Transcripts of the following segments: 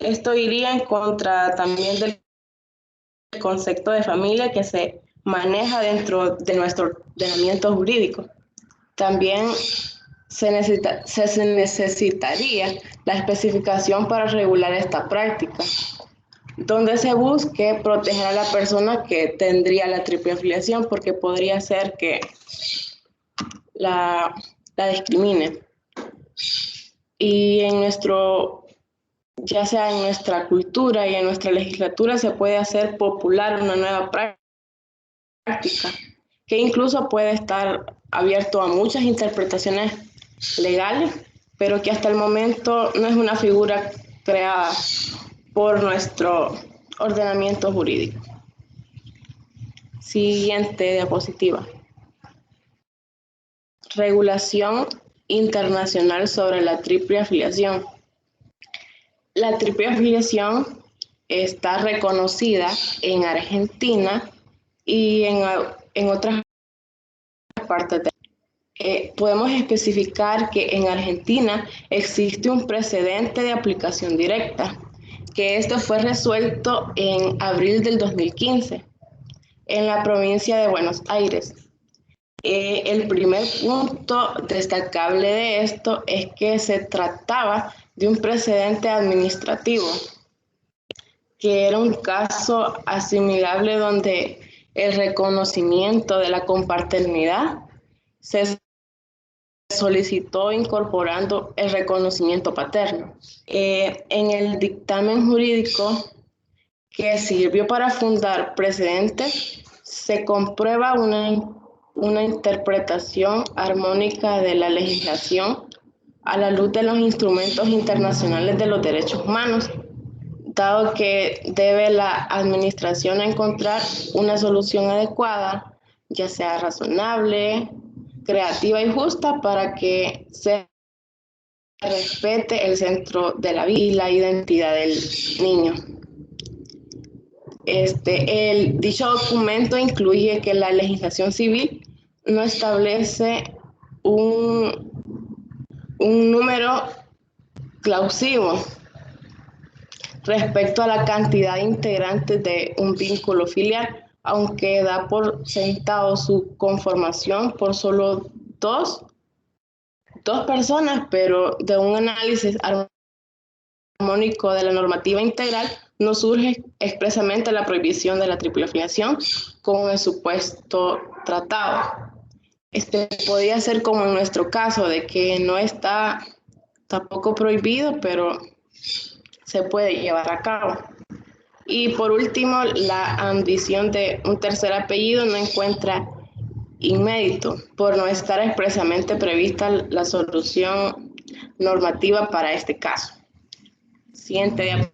Esto iría en contra también del concepto de familia que se maneja dentro de nuestro ordenamiento jurídico. También se necesitaría la especificación para regular esta práctica, donde se busque proteger a la persona que tendría la triple afiliación, porque podría ser que la discrimine. Y ya sea en nuestra cultura y en nuestra legislatura, se puede hacer popular una nueva práctica, que incluso puede estar abierto a muchas interpretaciones legales, pero que hasta el momento no es una figura creada por nuestro ordenamiento jurídico. Siguiente diapositiva. Regulación internacional sobre la triple afiliación. La triple afiliación está reconocida en Argentina y en otras partes podemos especificar que en Argentina existe un precedente de aplicación directa, que esto fue resuelto en abril del 2015 en la provincia de Buenos Aires. El primer punto destacable de esto es que se trataba de un precedente administrativo, que era un caso asimilable donde el reconocimiento de la compaternidad se solicitó incorporando el reconocimiento paterno. En el dictamen jurídico que sirvió para fundar precedentes, se comprueba una interpretación armónica de la legislación a la luz de los instrumentos internacionales de los derechos humanos, dado que debe la administración encontrar una solución adecuada, ya sea razonable, creativa y justa, para que se respete el centro de la vida y la identidad del niño. Dicho documento incluye que la legislación civil no establece un número clausivo respecto a la cantidad de integrantes de un vínculo filial, aunque da por sentado su conformación por solo dos personas, pero de un análisis armónico de la normativa integral no surge expresamente la prohibición de la triple afiliación con el supuesto tratado. Podría ser como en nuestro caso, de que no está tampoco prohibido, pero se puede llevar a cabo. Y por último, la ambición de un tercer apellido no encuentra inédito por no estar expresamente prevista la solución normativa para este caso. Siguiente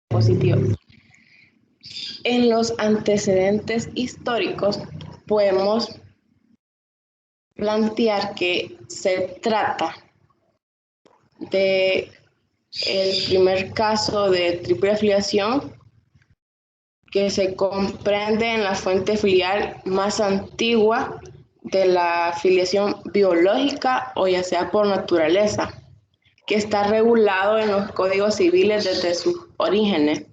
diapositiva. En los antecedentes históricos podemos plantear que se trata de el primer caso de triple afiliación que se comprende en la fuente filial más antigua de la afiliación biológica o ya sea por naturaleza, que está regulado en los códigos civiles desde sus orígenes.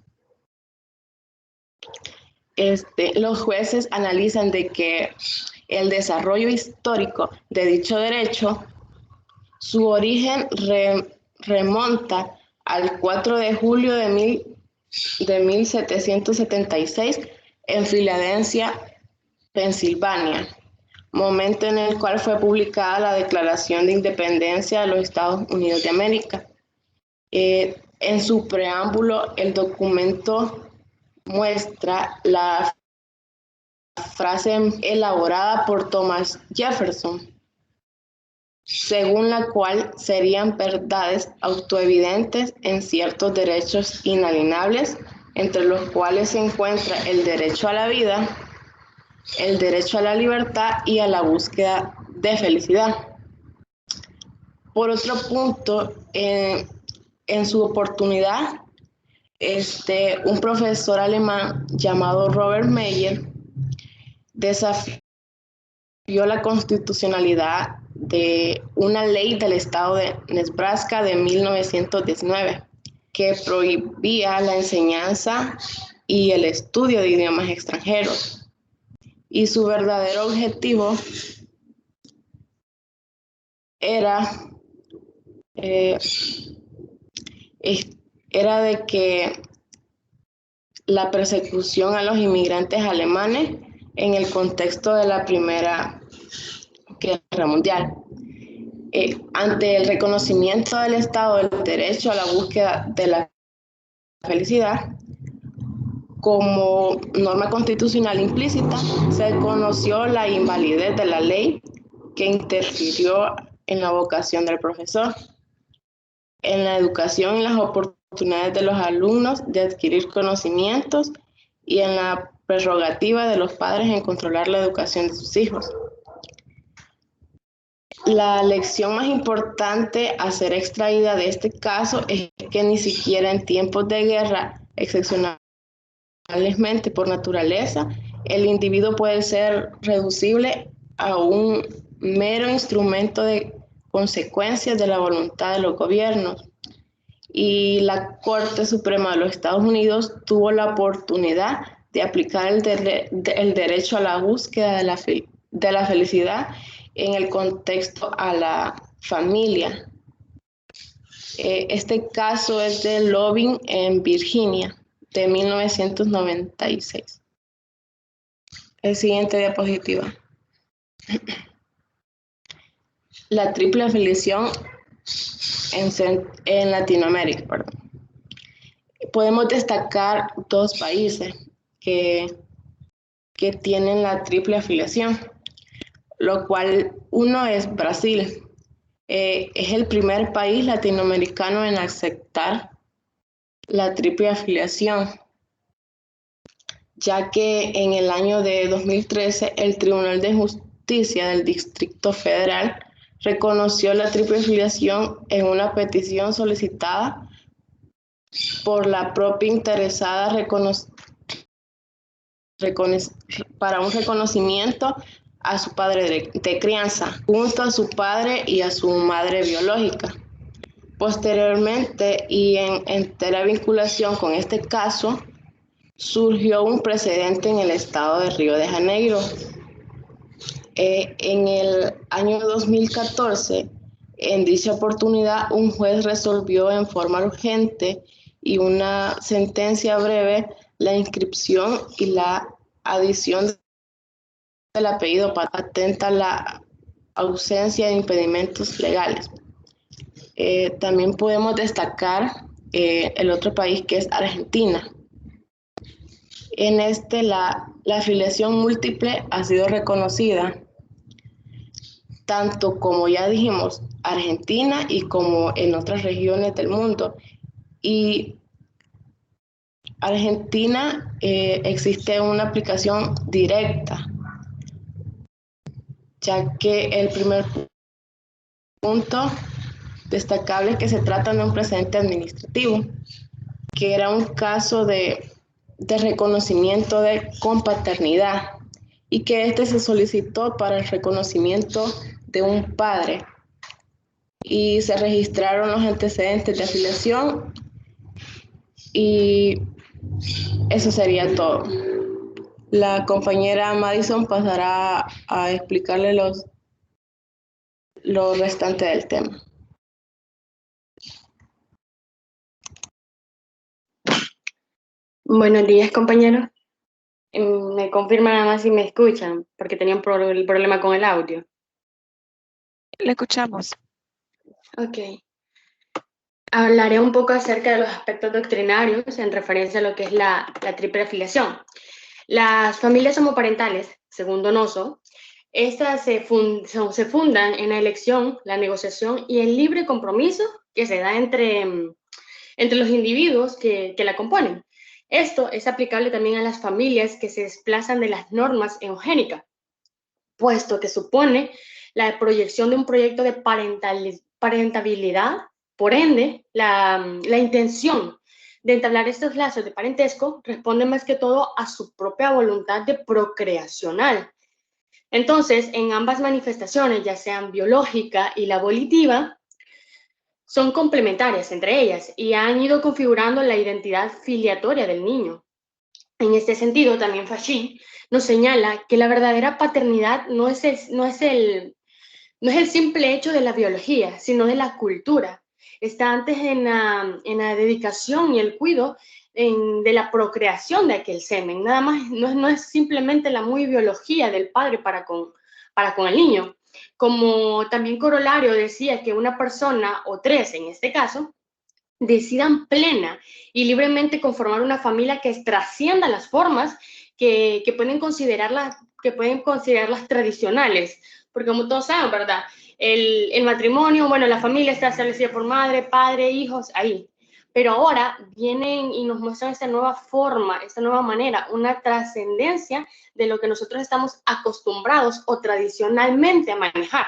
Los jueces analizan de que el desarrollo histórico de dicho derecho, su origen remonta al 4 de julio de 1776 en Filadelfia, Pensilvania, momento en el cual fue publicada la Declaración de Independencia de los Estados Unidos de América. En su preámbulo, el documento muestra la frase elaborada por Thomas Jefferson, según la cual serían verdades autoevidentes en ciertos derechos inalienables, entre los cuales se encuentra el derecho a la vida, el derecho a la libertad y a la búsqueda de felicidad. Por otro punto, en su oportunidad, un profesor alemán llamado Robert Meyer desafió la constitucionalidad de una ley del estado de Nebraska de 1919, que prohibía la enseñanza y el estudio de idiomas extranjeros. Y su verdadero objetivo era de que la persecución a los inmigrantes alemanes en el contexto de la Primera Guerra Mundial. Ante el reconocimiento del Estado del derecho a la búsqueda de la felicidad, como norma constitucional implícita, se conoció la invalidez de la ley que interfirió en la vocación del profesor, en la educación y las oportunidades de los alumnos de adquirir conocimientos y en la prerrogativa de los padres en controlar la educación de sus hijos. La lección más importante a ser extraída de este caso es que ni siquiera en tiempos de guerra, excepcionalmente por naturaleza, el individuo puede ser reducible a un mero instrumento de consecuencias de la voluntad de los gobiernos. Y la Corte Suprema de los Estados Unidos tuvo la oportunidad de aplicar el derecho a la búsqueda de la felicidad en el contexto a la familia. Este caso es de Loving en Virginia, de 1996. El siguiente diapositiva. La triple afiliación en Latinoamérica. Perdón. Podemos destacar dos países que tienen la triple afiliación, lo cual uno es Brasil. Es el primer país latinoamericano en aceptar la triple afiliación, ya que en el año de 2013 el Tribunal de Justicia del Distrito Federal reconoció la triple afiliación en una petición solicitada por la propia interesada para un reconocimiento a su padre de crianza, junto a su padre y a su madre biológica. Posteriormente, y en entera vinculación con este caso, surgió un precedente en el estado de Río de Janeiro. En el año 2014, en dicha oportunidad, un juez resolvió en forma urgente y una sentencia breve la inscripción y la adición del apellido patenta la ausencia de impedimentos legales. También podemos destacar el otro país, que es Argentina. En la afiliación múltiple ha sido reconocida, tanto como ya dijimos, Argentina y como en otras regiones del mundo. Y Argentina existe una aplicación directa, ya que el primer punto destacable es que se trata de un precedente administrativo, que era un caso de reconocimiento de compaternidad y que este se solicitó para el reconocimiento de un padre y se registraron los antecedentes de afiliación y eso sería todo. La compañera Madison pasará a explicarle lo restante del tema. Buenos días, compañeros. Me confirman nada más si me escuchan, porque tenía un problema con el audio. Le escuchamos. Ok. Hablaré un poco acerca de los aspectos doctrinarios en referencia a lo que es la triple afiliación. Las familias homoparentales, según Donoso, estas se fundan en la elección, la negociación y el libre compromiso que se da entre los individuos que la componen. Esto es aplicable también a las familias que se desplazan de las normas eugénicas, puesto que supone la proyección de un proyecto de parentabilidad. Por ende, la intención de entablar estos lazos de parentesco responde más que todo a su propia voluntad de procreacional. Entonces, en ambas manifestaciones, ya sean biológica y la volitiva, son complementarias entre ellas y han ido configurando la identidad filiatoria del niño. En este sentido, también Fashín nos señala que la verdadera paternidad no es el simple hecho de la biología, sino de la cultura. Está antes en la dedicación y el cuidado de la procreación de aquel semen. Nada más, no es simplemente la muy biología del padre para con el niño. Como también Corolario decía que una persona, o tres en este caso, decidan plena y libremente conformar una familia que trascienda las formas que pueden considerarlas tradicionales, porque como todos saben, ¿verdad? El matrimonio, bueno, la familia está establecida por madre, padre, hijos, ahí. Pero ahora vienen y nos muestran esta nueva forma, esta nueva manera, una trascendencia de lo que nosotros estamos acostumbrados o tradicionalmente a manejar.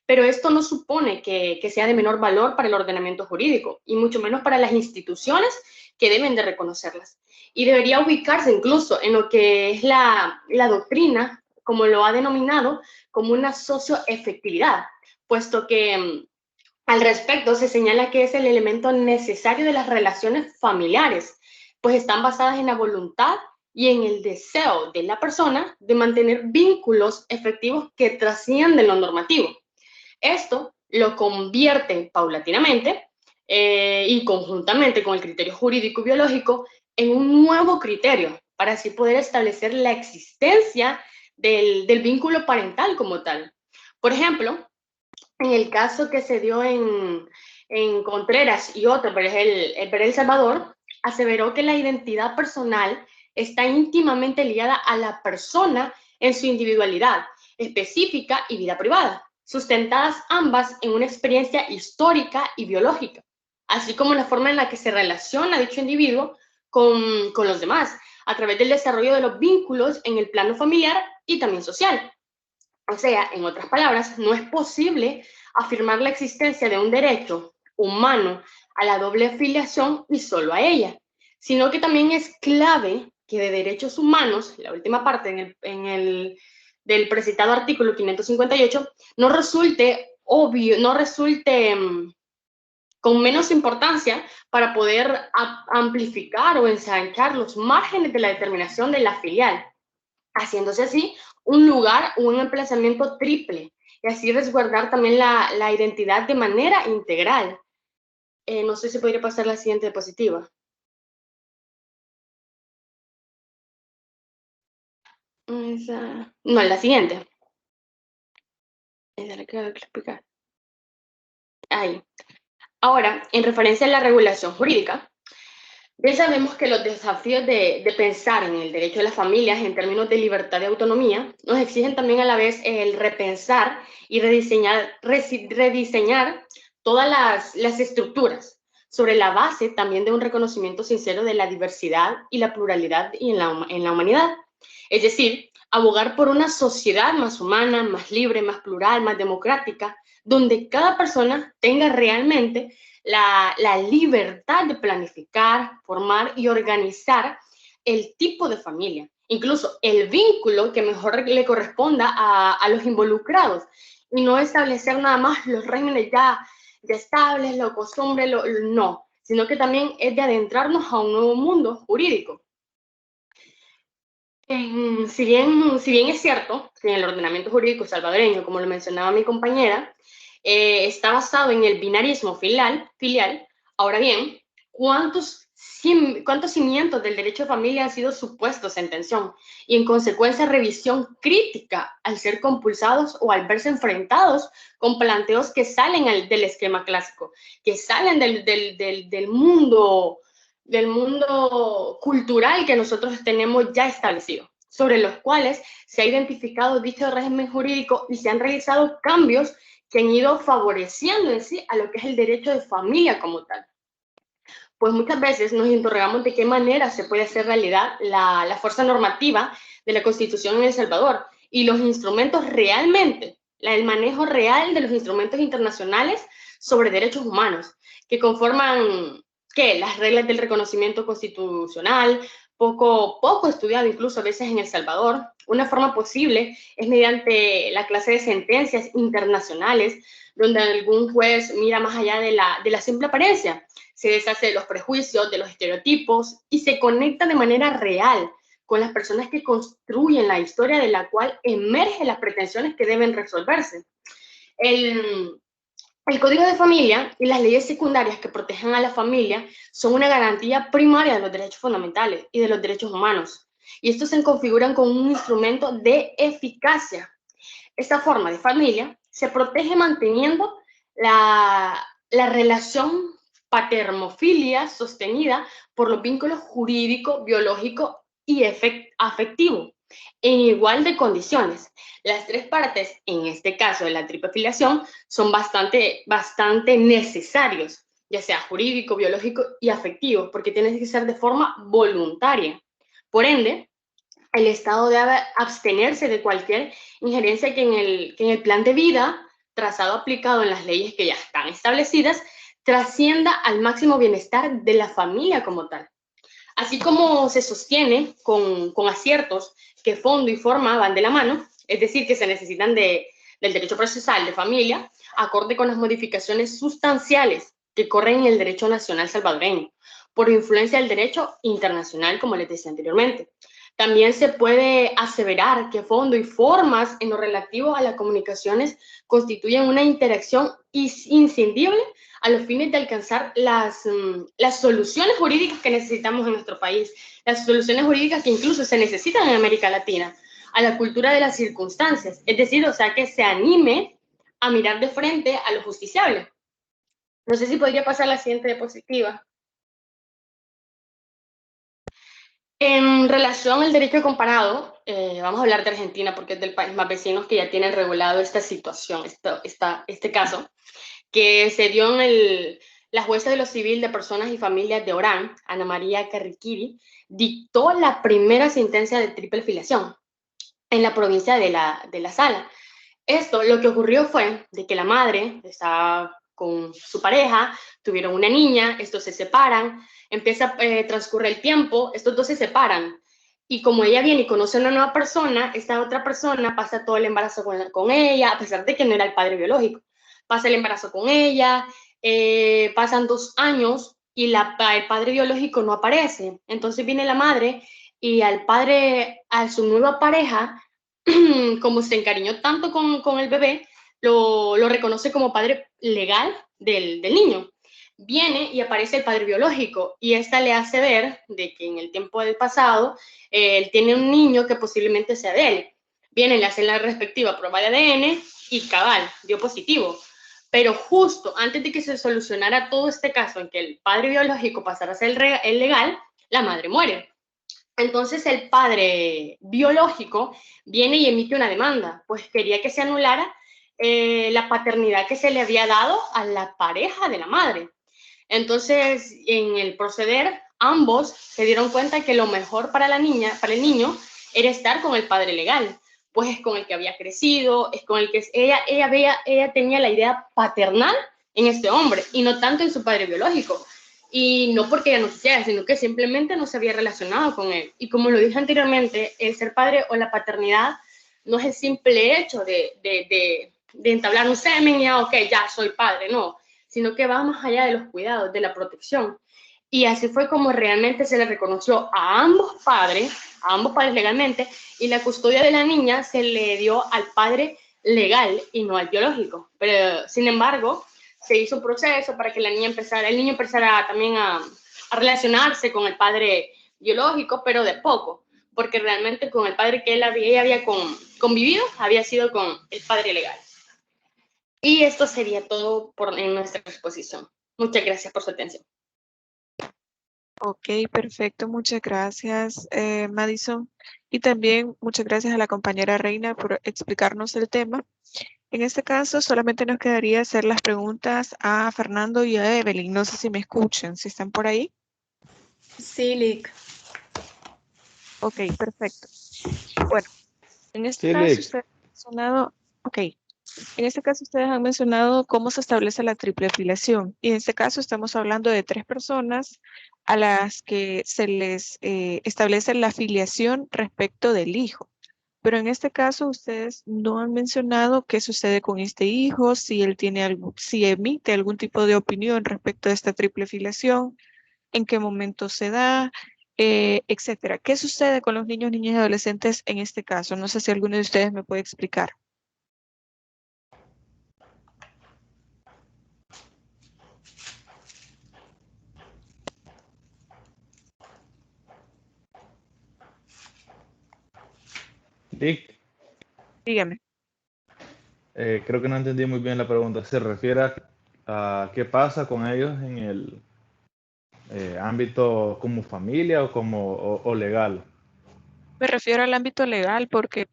Pero esto no supone que sea de menor valor para el ordenamiento jurídico, y mucho menos para las instituciones que deben de reconocerlas. Y debería ubicarse incluso en lo que es la doctrina, como lo ha denominado, como una socioefectividad, puesto que al respecto se señala que es el elemento necesario de las relaciones familiares, pues están basadas en la voluntad y en el deseo de la persona de mantener vínculos efectivos que trascienden lo normativo. Esto lo convierte paulatinamente y conjuntamente con el criterio jurídico y biológico en un nuevo criterio para así poder establecer la existencia del vínculo parental como tal. Por ejemplo, en el caso que se dio en Contreras y otro, pero es el Salvador, aseveró que la identidad personal está íntimamente ligada a la persona en su individualidad específica y vida privada, sustentadas ambas en una experiencia histórica y biológica, así como la forma en la que se relaciona dicho individuo con los demás, a través del desarrollo de los vínculos en el plano familiar y también social. O sea, en otras palabras, no es posible afirmar la existencia de un derecho humano a la doble filiación y solo a ella, sino que también es clave que de derechos humanos, la última parte del precitado artículo 558, no resulte obvio, no resulte con menos importancia para poder amplificar o ensanchar los márgenes de la determinación de la filial, haciéndose así un lugar o un emplazamiento triple y así resguardar también la identidad de manera integral. No sé si podría pasar la siguiente diapositiva. No, la siguiente. Esa la que voy a explicar. Ahí. Ahora, en referencia a la regulación jurídica, ya sabemos que los desafíos de pensar en el derecho de las familias en términos de libertad y autonomía nos exigen también a la vez el repensar y rediseñar todas las estructuras sobre la base también de un reconocimiento sincero de la diversidad y la pluralidad en la humanidad. Es decir, abogar por una sociedad más humana, más libre, más plural, más democrática, donde cada persona tenga realmente la libertad de planificar, formar y organizar el tipo de familia, incluso el vínculo que mejor le corresponda a los involucrados, y no establecer nada más los regímenes ya estables, lo costumbre, no, sino que también es de adentrarnos a un nuevo mundo jurídico. Si bien es cierto que en el ordenamiento jurídico salvadoreño, como lo mencionaba mi compañera, está basado en el binarismo filial, ahora bien, ¿cuántos cimientos del derecho de familia han sido supuestos en tensión y en consecuencia revisión crítica al ser compulsados o al verse enfrentados con planteos que salen del esquema clásico, que salen del mundo cultural que nosotros tenemos ya establecido, sobre los cuales se ha identificado dicho régimen jurídico y se han realizado cambios que han ido favoreciendo en sí a lo que es el derecho de familia como tal. Pues muchas veces nos interrogamos de qué manera se puede hacer realidad la fuerza normativa de la Constitución en El Salvador y los instrumentos realmente, el manejo real de los instrumentos internacionales sobre derechos humanos, que conforman las reglas del reconocimiento constitucional, poco estudiado incluso a veces en El Salvador. Una forma posible es mediante la clase de sentencias internacionales, donde algún juez mira más allá de la simple apariencia, se deshace de los prejuicios, de los estereotipos y se conecta de manera real con las personas que construyen la historia de la cual emergen las pretensiones que deben resolverse. El Código de Familia y las leyes secundarias que protegen a la familia son una garantía primaria de los derechos fundamentales y de los derechos humanos. Y estos se configuran como un instrumento de eficacia. Esta forma de familia se protege manteniendo la relación paternofilia sostenida por los vínculos jurídico, biológico y afectivo en igual de condiciones. Las tres partes, en este caso de la triple filiación, son bastante necesarios, ya sea jurídico, biológico y afectivo, porque tiene que ser de forma voluntaria. Por ende, el Estado debe abstenerse de cualquier injerencia que en el plan de vida trazado aplicado en las leyes que ya están establecidas trascienda al máximo bienestar de la familia como tal. Así como se sostiene con aciertos que fondo y forma van de la mano, es decir, que se necesitan del derecho procesal de familia, acorde con las modificaciones sustanciales que corren en el derecho nacional salvadoreño, por influencia del derecho internacional, como les decía anteriormente. También se puede aseverar que fondo y formas en lo relativo a las comunicaciones constituyen una interacción inscindible a los fines de alcanzar las soluciones jurídicas que necesitamos en nuestro país, las soluciones jurídicas que incluso se necesitan en América Latina, a la cultura de las circunstancias, es decir, o sea, que se anime a mirar de frente a lo justiciable. No sé si podría pasar la siguiente diapositiva. En relación al derecho comparado, vamos a hablar de Argentina porque es del país más vecino que ya tienen regulado esta situación, este caso, que se dio en la jueza de lo civil de personas y familias de Orán, Ana María Carriquiri, dictó la primera sentencia de triple filiación en la provincia de la Sala. Esto, lo que ocurrió fue de que la madre estaba con su pareja, tuvieron una niña, estos se separan, transcurre el tiempo, estos dos se separan. Y como ella viene y conoce a una nueva persona, esta otra persona pasa todo el embarazo con ella, a pesar de que no era el padre biológico. Pasa el embarazo con ella, pasan 2 años y el padre biológico no aparece. Entonces viene la madre y a su nueva pareja, como se encariñó tanto con el bebé, lo reconoce como padre legal del niño. Viene y aparece el padre biológico y esta le hace ver de que en el tiempo del pasado él tiene un niño que posiblemente sea de él. Viene, le hacen la respectiva prueba de ADN y cabal, dio positivo. Pero justo antes de que se solucionara todo este caso en que el padre biológico pasara a ser el legal, la madre muere. Entonces el padre biológico viene y emite una demanda, pues quería que se anulara la paternidad que se le había dado a la pareja de la madre. Entonces, en el proceder, ambos se dieron cuenta que lo mejor para la niña, para el niño, era estar con el padre legal, pues es con el que había crecido, es con el que ella tenía la idea paternal en este hombre y no tanto en su padre biológico. Y no porque ella no quisiera, sino que simplemente no se había relacionado con él. Y como lo dije anteriormente, el ser padre o la paternidad no es el simple hecho de entablar un semen y, ok, ya soy padre, no, sino que va más allá de los cuidados, de la protección. Y así fue como realmente se le reconoció a ambos padres legalmente, y la custodia de la niña se le dio al padre legal y no al biológico. Pero, sin embargo, se hizo un proceso para que el niño empezara también a relacionarse con el padre biológico, pero de poco, porque realmente con el padre que ella había convivido había sido con el padre legal. Y esto sería todo en nuestra exposición. Muchas gracias por su atención. Ok, perfecto. Muchas gracias, Madison. Y también muchas gracias a la compañera Reina por explicarnos el tema. En este caso, solamente nos quedaría hacer las preguntas a Fernando y a Evelyn. No sé si me escuchan, si están por ahí. Sí, Lick. Ok, perfecto. Bueno, en este Sí, caso Lick. usted ha mencionado, ok, En este caso, ustedes han mencionado cómo se establece la triple filiación. Y en este caso estamos hablando de 3 personas a las que se les establece la filiación respecto del hijo. Pero en este caso, ustedes no han mencionado qué sucede con este hijo, si él tiene algo, si emite algún tipo de opinión respecto a esta triple filiación, en qué momento se da, etcétera. ¿Qué sucede con los niños, niñas y adolescentes en este caso? No sé si alguno de ustedes me puede explicar. Dick, Dígame. creo que no entendí muy bien la pregunta. ¿Se refiere a qué pasa con ellos en el ámbito como familia o como o legal? Me refiero al ámbito legal porque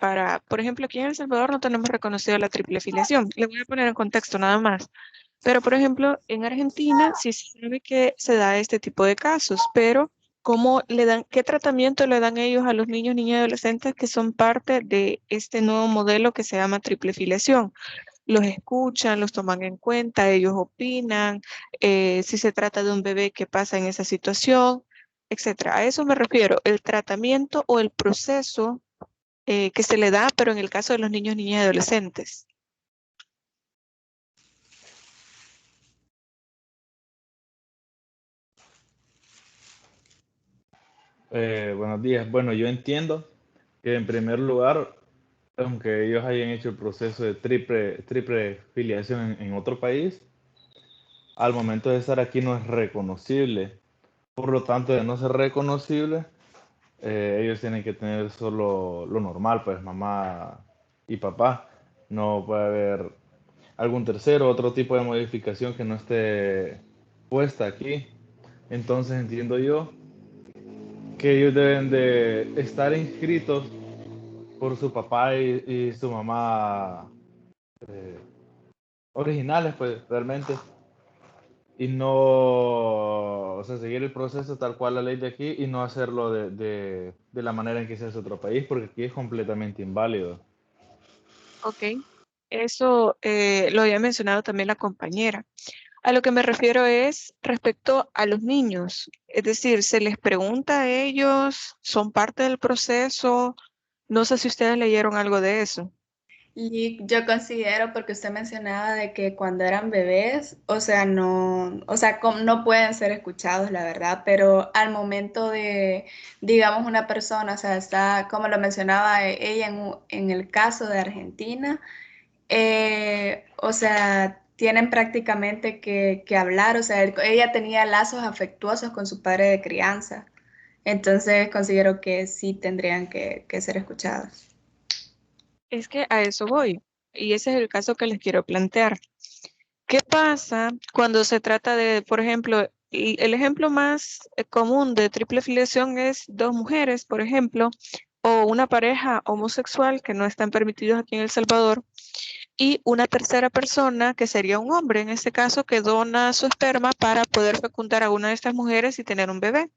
por ejemplo, aquí en El Salvador no tenemos reconocido la triple filiación. Le voy a poner en contexto nada más. Pero, por ejemplo, en Argentina sí se sabe que se da este tipo de casos, pero ¿cómo le dan, qué tratamiento le dan ellos a los niños, niñas y adolescentes que son parte de este nuevo modelo que se llama triple filiación? Los escuchan, los toman en cuenta, ellos opinan, si se trata de un bebé que pasa en esa situación, etcétera. A eso me refiero, el tratamiento o el proceso que se le da, pero en el caso de los niños, niñas y adolescentes. Buenos días. Bueno, yo entiendo que en primer lugar, aunque ellos hayan hecho el proceso de triple filiación en otro país, al momento de estar aquí no es reconocible. Por lo tanto, de no ser reconocible, ellos tienen que tener solo lo normal, pues mamá y papá. No puede haber algún tercero, otro tipo de modificación que no esté puesta aquí. Entonces entiendo yo que ellos deben de estar inscritos por su papá y su mamá eh, originales, pues realmente, y no, o sea, seguir el proceso tal cual la ley de aquí y no hacerlo de la manera en que se hace otro país, porque aquí es completamente inválido. Ok, eso lo había mencionado también la compañera. A lo que me refiero es respecto a los niños, es decir, se les pregunta a ellos, son parte del proceso, no sé si ustedes leyeron algo de eso. Y yo considero, porque usted mencionaba de que cuando eran bebés, o sea, no, o sea, no pueden ser escuchados, la verdad, pero al momento de, digamos, una persona, o sea, está, como lo mencionaba ella en el caso de Argentina, o sea, tienen prácticamente que hablar, o sea, ella tenía lazos afectuosos con su padre de crianza, entonces considero que sí tendrían que ser escuchados. Es que a eso voy, y ese es el caso que les quiero plantear. ¿Qué pasa cuando se trata de, por ejemplo, el ejemplo más común de triple filiación es 2 mujeres, por ejemplo, o una pareja homosexual que no están permitidos aquí en El Salvador, y una tercera persona, que sería un hombre en este caso, que dona su esperma para poder fecundar a una de estas mujeres y tener un bebé.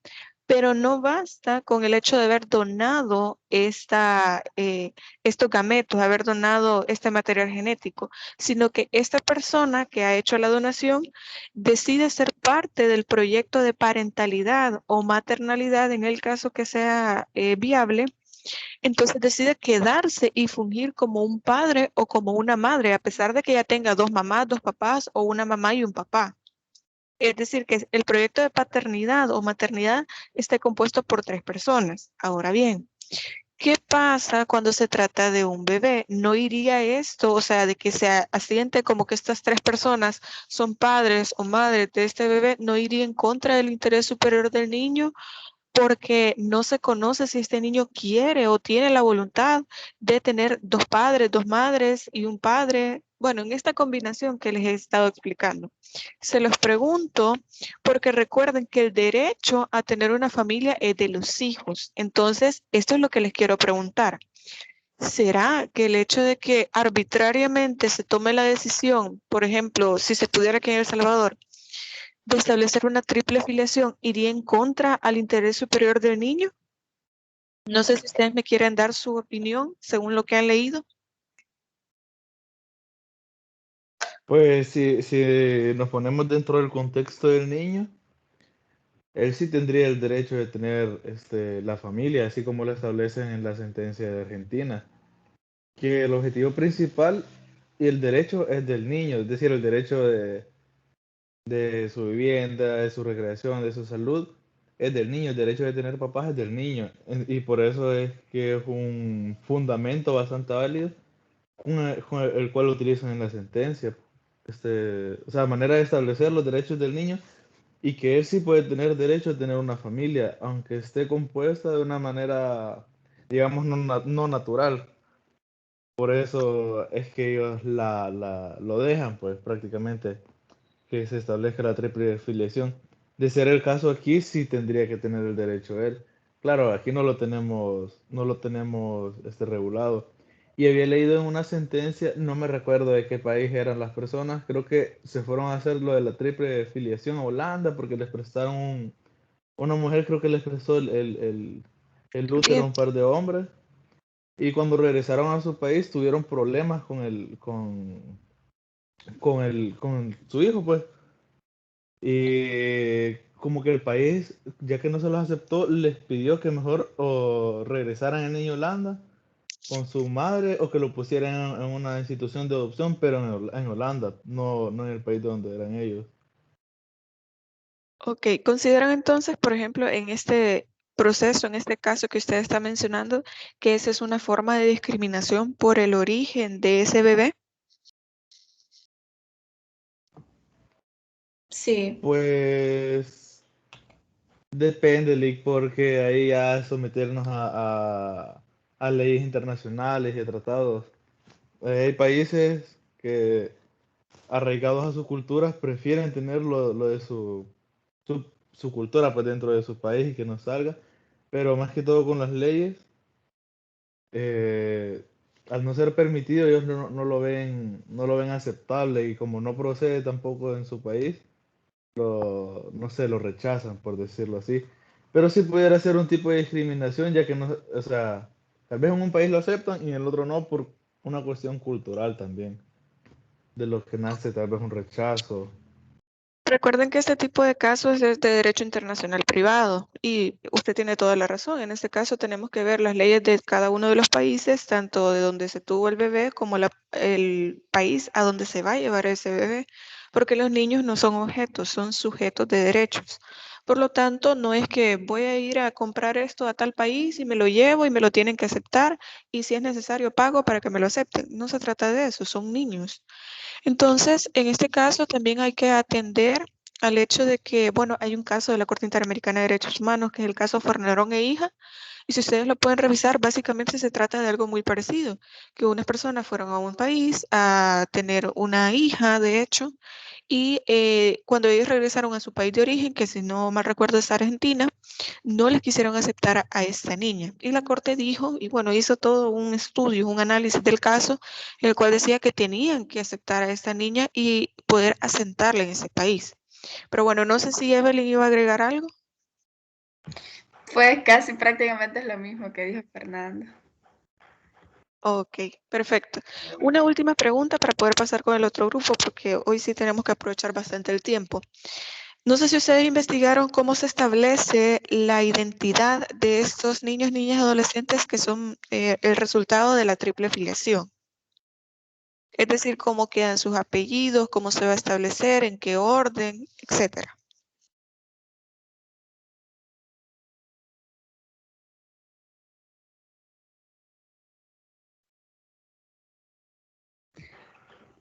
Pero no basta con el hecho de haber donado estos gametos, haber donado este material genético, sino que esta persona que ha hecho la donación decide ser parte del proyecto de parentalidad o maternalidad, en el caso que sea viable. Entonces decide quedarse y fungir como un padre o como una madre, a pesar de que ya tenga 2 mamás, 2 papás o una mamá y un papá. Es decir, que el proyecto de paternidad o maternidad esté compuesto por 3 personas. Ahora bien, ¿qué pasa cuando se trata de un bebé? ¿No iría esto, o sea, de que se asiente como que estas 3 personas son padres o madres de este bebé, no iría en contra del interés superior del niño? Porque no se conoce si este niño quiere o tiene la voluntad de tener 2 padres, 2 madres y un padre. Bueno, en esta combinación que les he estado explicando. Se los pregunto porque recuerden que el derecho a tener una familia es de los hijos. Entonces, esto es lo que les quiero preguntar. ¿Será que el hecho de que arbitrariamente se tome la decisión, por ejemplo, si se pudiera aquí en El Salvador, de establecer una triple filiación, iría en contra al interés superior del niño? No sé si ustedes me quieren dar su opinión según lo que han leído. Pues si nos ponemos dentro del contexto del niño, él sí tendría el derecho de tener la familia, así como lo establecen en la sentencia de Argentina, que el objetivo principal y el derecho es del niño, es decir, el derecho de su vivienda, de su recreación, de su salud, es del niño, el derecho de tener papás es del niño, y por eso es que es un fundamento bastante válido con el cual utilizan en la sentencia. O sea, manera de establecer los derechos del niño y que él sí puede tener derecho a tener una familia, aunque esté compuesta de una manera, digamos, no natural. Por eso es que ellos lo dejan, pues prácticamente, que se establezca la triple filiación. De ser el caso aquí, sí tendría que tener el derecho él. Claro, aquí no lo tenemos regulado. Y había leído en una sentencia, no me recuerdo de qué país eran las personas, creo que se fueron a hacer lo de la triple filiación a Holanda porque les prestaron una mujer, creo que les prestó el útero a Bien, un par de hombres. Y cuando regresaron a su país tuvieron problemas con su hijo, pues. Y como que el país, ya que no se los aceptó, les pidió que mejor o regresaran el niño a Holanda con su madre o que lo pusieran en una institución de adopción, pero en Holanda, no en el país donde eran ellos. ok. ¿Consideran entonces, por ejemplo, en este proceso, en este caso que usted está mencionando, que esa es una forma de discriminación por el origen de ese bebé? Sí, Pues depende, Lick, porque ahí ya someternos a leyes internacionales y a tratados. Hay países que, arraigados a sus culturas, prefieren tener lo de su cultura pues, dentro de su país y que no salga. Pero más que todo con las leyes, eh, al no ser permitido, ellos no lo ven aceptable y como no procede tampoco en su país, no sé, lo rechazan, por decirlo así. Pero sí pudiera ser un tipo de discriminación, ya que no, o sea, tal vez en un país lo aceptan y en el otro no, por una cuestión cultural también, de lo que nace tal vez un rechazo. Recuerden que este tipo de casos es de derecho internacional privado y usted tiene toda la razón. En este caso tenemos que ver las leyes de cada uno de los países, tanto de donde se tuvo el bebé como el país a donde se va a llevar ese bebé, porque los niños no son objetos, son sujetos de derechos. Por lo tanto, no es que voy a ir a comprar esto a tal país y me lo llevo y me lo tienen que aceptar y si es necesario pago para que me lo acepten. No se trata de eso, son niños. Entonces, en este caso también hay que atender al hecho de que, bueno, hay un caso de la Corte Interamericana de Derechos Humanos, que es el caso Fornerón e hija, y si ustedes lo pueden revisar, básicamente se trata de algo muy parecido, que unas personas fueron a un país a tener una hija, de hecho, y cuando ellos regresaron a su país de origen, que si no mal recuerdo es Argentina, no les quisieron aceptar a esta niña. Y la corte dijo, y bueno, hizo todo un estudio, un análisis del caso, en el cual decía que tenían que aceptar a esta niña y poder asentarla en ese país. Pero bueno, no sé si Evelyn iba a agregar algo. pues casi prácticamente es lo mismo que dijo Fernando. Ok, perfecto. Una última pregunta para poder pasar con el otro grupo, porque hoy sí tenemos que aprovechar bastante el tiempo. No sé si ustedes investigaron cómo se establece la identidad de estos niños, niñas y adolescentes que son el resultado de la triple filiación. Es decir, cómo quedan sus apellidos, cómo se va a establecer, en qué orden, etcétera.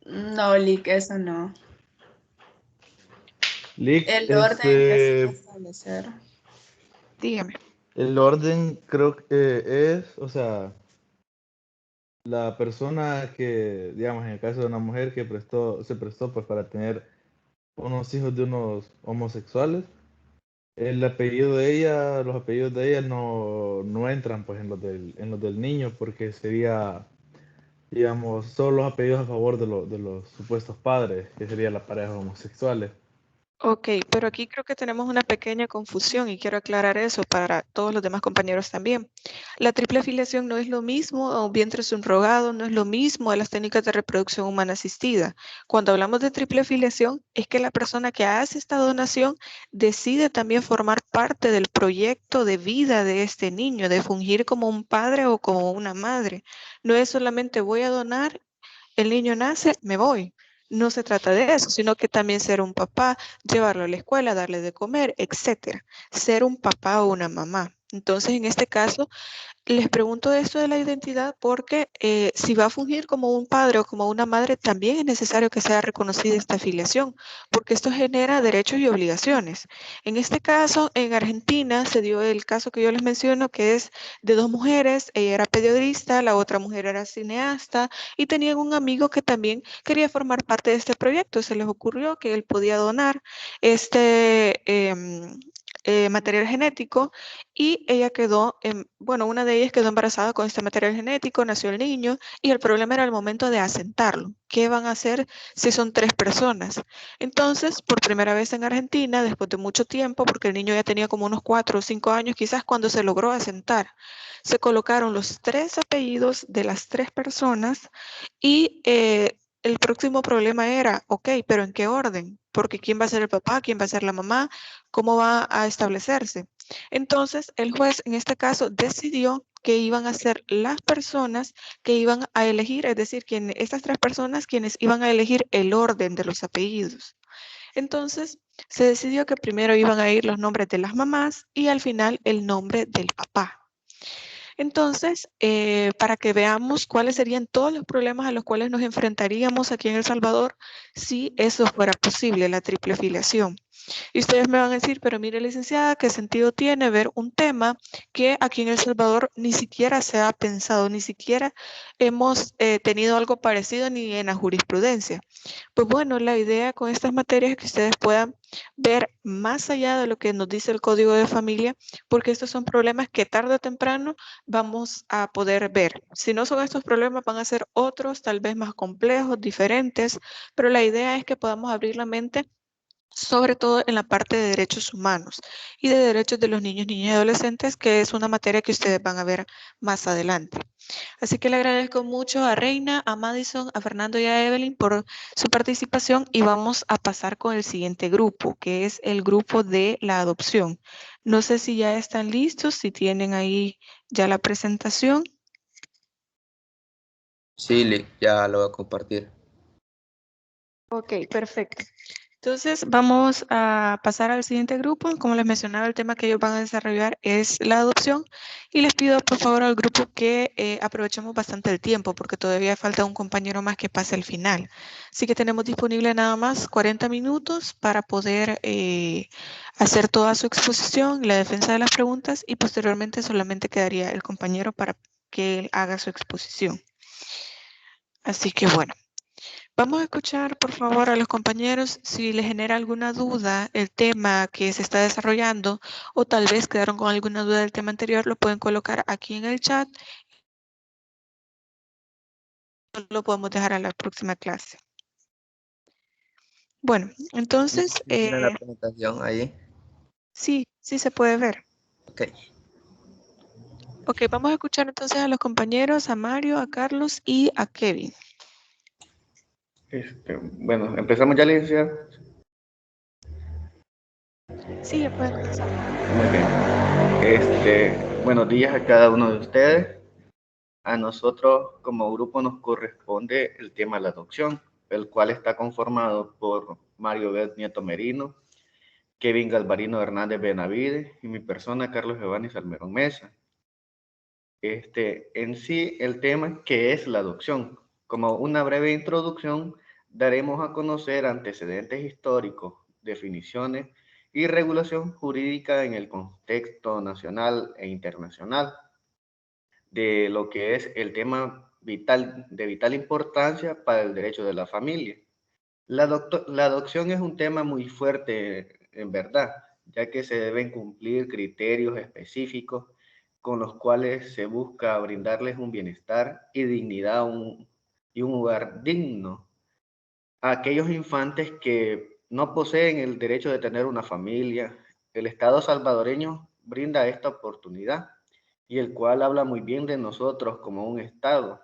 No, Lick, eso no. Lick, El orden que se va a establecer. Dígame. el orden creo que es, o sea, la persona que, digamos, en el caso de una mujer que se prestó pues para tener unos hijos de unos homosexuales, el apellido de ella, los apellidos de ella no entran pues en los del niño porque sería, digamos, solo los apellidos a favor de los supuestos padres, que sería la pareja homosexuales. Ok, pero aquí creo que tenemos una pequeña confusión y quiero aclarar eso para todos los demás compañeros también. La triple filiación no es lo mismo a un vientre subrogado, no es lo mismo a las técnicas de reproducción humana asistida. Cuando hablamos de triple filiación, es que la persona que hace esta donación decide también formar parte del proyecto de vida de este niño, de fungir como un padre o como una madre. No es solamente voy a donar, el niño nace, me voy. No se trata de eso, sino que también ser un papá, llevarlo a la escuela, darle de comer, etcétera. Ser un papá o una mamá. Entonces, en este caso, les pregunto esto de la identidad porque si va a fungir como un padre o como una madre, también es necesario que sea reconocida esta afiliación, porque esto genera derechos y obligaciones. En este caso, en Argentina se dio el caso que yo les menciono, que es de dos mujeres, ella era periodista, la otra mujer era cineasta y tenían un amigo que también quería formar parte de este proyecto. Se les ocurrió que él podía donar este material genético y ella quedó, bueno, una de ellas quedó embarazada con este material genético, nació el niño y el problema era el momento de asentarlo. ¿Qué van a hacer si son 3 personas? Entonces, por primera vez en Argentina, después de mucho tiempo, porque el niño ya tenía como unos 4 o 5 años, quizás cuando se logró asentar, se colocaron los 3 apellidos de las 3 personas y el próximo problema era, ok, pero ¿en qué orden? Porque ¿quién va a ser el papá? ¿Quién va a ser la mamá? ¿Cómo va a establecerse? Entonces, el juez en este caso decidió que iban a ser las personas que iban a elegir, es decir, estas 3 personas quienes iban a elegir el orden de los apellidos. Entonces, se decidió que primero iban a ir los nombres de las mamás y al final el nombre del papá. Entonces, para que veamos cuáles serían todos los problemas a los cuales nos enfrentaríamos aquí en El Salvador si eso fuera posible, la triple filiación. Y ustedes me van a decir, pero mire, licenciada, ¿qué sentido tiene ver un tema que aquí en El Salvador ni siquiera se ha pensado, ni siquiera hemos tenido algo parecido ni en la jurisprudencia? Pues bueno, la idea con estas materias es que ustedes puedan ver más allá de lo que nos dice el Código de Familia, porque estos son problemas que tarde o temprano vamos a poder ver. Si no son estos problemas, van a ser otros, tal vez más complejos, diferentes, pero la idea es que podamos abrir la mente sobre todo en la parte de derechos humanos y de derechos de los niños, niñas y adolescentes, que es una materia que ustedes van a ver más adelante. Así que le agradezco mucho a Reina, a Madison, a Fernando y a Evelyn por su participación y vamos a pasar con el siguiente grupo, que es el grupo de la adopción. No sé si ya están listos, si tienen ahí ya la presentación. Sí, ya lo voy a compartir. Ok, perfecto. Entonces vamos a pasar al siguiente grupo. Como les mencionaba, el tema que ellos van a desarrollar es la adopción y les pido por favor al grupo que aprovechemos bastante el tiempo porque todavía falta un compañero más que pase al final. Así que tenemos disponible nada más 40 minutos para poder hacer toda su exposición, la defensa de las preguntas y posteriormente solamente quedaría el compañero para que él haga su exposición. Así que bueno. Vamos a escuchar, por favor, a los compañeros si les genera alguna duda el tema que se está desarrollando o tal vez quedaron con alguna duda del tema anterior, lo pueden colocar aquí en el chat. Lo podemos dejar a la próxima clase. Bueno, entonces, ¿Tiene la presentación ahí? sí se puede ver. Ok. Ok, vamos a escuchar entonces a los compañeros, a Mario, a Carlos y a Kevin. Bueno, empezamos ya, licenciada. Sí, ya pueden comenzar. Muy bien. Buenos días a cada uno de ustedes. A nosotros como grupo nos corresponde el tema de la adopción, el cual está conformado por Mario Bet Nieto Merino, Kevin Galvarino Hernández Benavides y mi persona Carlos Giovanni Salmerón Mesa. En sí, el tema que es la adopción. Como una breve introducción, daremos a conocer antecedentes históricos, definiciones y regulación jurídica en el contexto nacional e internacional de lo que es el tema de vital importancia para el derecho de la familia. La adopción es un tema muy fuerte, en verdad, ya que se deben cumplir criterios específicos con los cuales se busca brindarles un bienestar y dignidad y un hogar digno a aquellos infantes que no poseen el derecho de tener una familia. El Estado salvadoreño brinda esta oportunidad y el cual habla muy bien de nosotros como un Estado,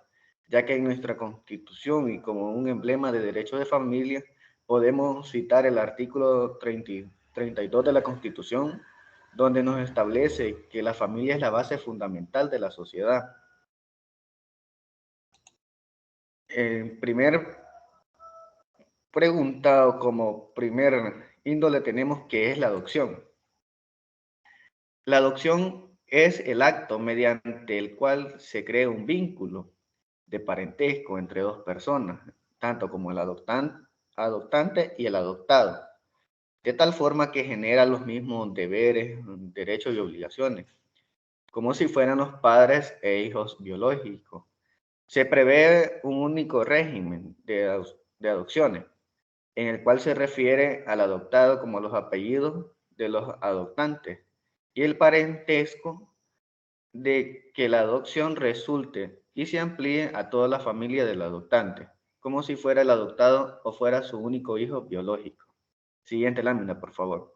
ya que en nuestra Constitución y como un emblema de derecho de familia podemos citar el artículo 32 de la Constitución, donde nos establece que la familia es la base fundamental de la sociedad. En primer pregunta o como primer índole tenemos que es la adopción. La adopción es el acto mediante el cual se crea un vínculo de parentesco entre dos personas, tanto como el adoptante y el adoptado, de tal forma que genera los mismos deberes, derechos y obligaciones, como si fueran los padres e hijos biológicos. Se prevé un único régimen de adopciones, en el cual se refiere al adoptado como los apellidos de los adoptantes y el parentesco de que la adopción resulte y se amplíe a toda la familia del adoptante, como si fuera el adoptado o fuera su único hijo biológico. Siguiente lámina, por favor.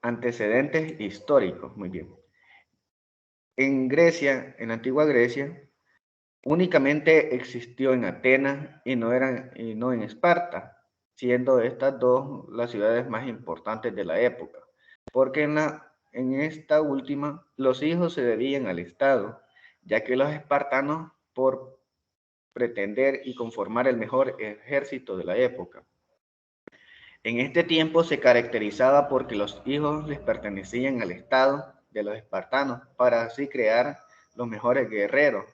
Antecedentes históricos, muy bien. En Grecia, en la antigua Grecia, únicamente existió en Atenas y no en Esparta, siendo estas dos las ciudades más importantes de la época, porque en esta última los hijos se debían al Estado, ya que los espartanos, por pretender y conformar el mejor ejército de la época, en este tiempo se caracterizaba porque los hijos les pertenecían al Estado de los espartanos para así crear los mejores guerreros.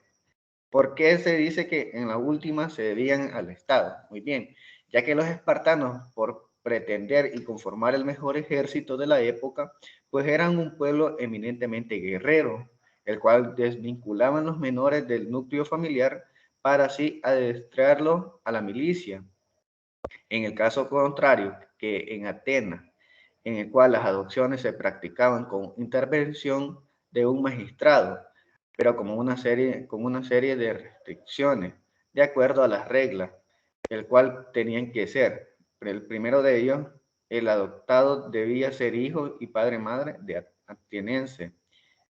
¿Por qué se dice que en la última se debían al Estado? Muy bien, ya que los espartanos, por pretender y conformar el mejor ejército de la época, pues eran un pueblo eminentemente guerrero, el cual desvinculaban los menores del núcleo familiar para así adestrarlos a la milicia. En el caso contrario, que en Atenas, en el cual las adopciones se practicaban con intervención de un magistrado, pero con una serie de restricciones, de acuerdo a las reglas, el cual tenían que ser. El primero de ellos, el adoptado debía ser hijo y padre-madre de ateniense.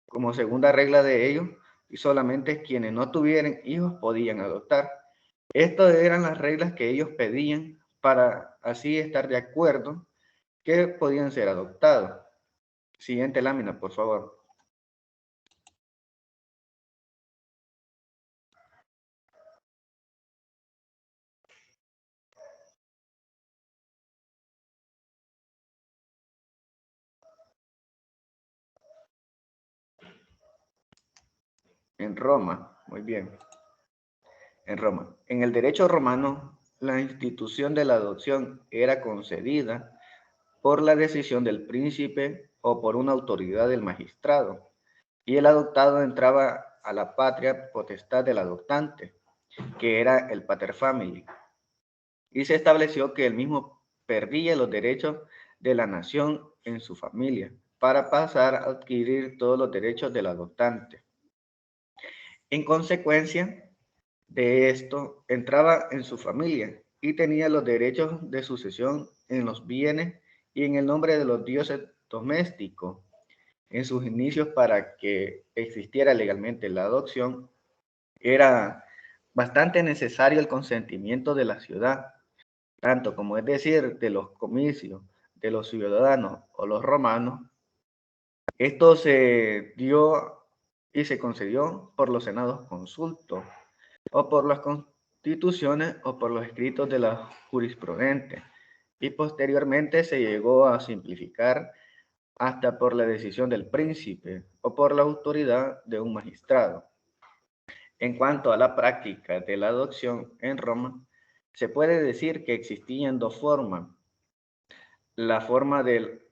Como segunda regla de ellos, y solamente quienes no tuvieran hijos podían adoptar. Estas eran las reglas que ellos pedían para así estar de acuerdo que podían ser adoptados. Siguiente lámina, por favor. En Roma, muy bien. En Roma. En el derecho romano, la institución de la adopción era concedida por la decisión del príncipe o por una autoridad del magistrado, y el adoptado entraba a la patria potestad del adoptante, que era el pater familia, y se estableció que el mismo perdía los derechos de la nación en su familia para pasar a adquirir todos los derechos del adoptante. En consecuencia de esto, entraba en su familia y tenía los derechos de sucesión en los bienes y en el nombre de los dioses domésticos. En sus inicios, para que existiera legalmente la adopción, era bastante necesario el consentimiento de la ciudad, tanto como es decir, de los comicios, de los ciudadanos o los romanos. Esto se dio y se concedió por los senados consultos, o por las constituciones o por los escritos de la jurisprudente, y posteriormente se llegó a simplificar hasta por la decisión del príncipe o por la autoridad de un magistrado. En cuanto a la práctica de la adopción en Roma, se puede decir que existían dos formas: la forma del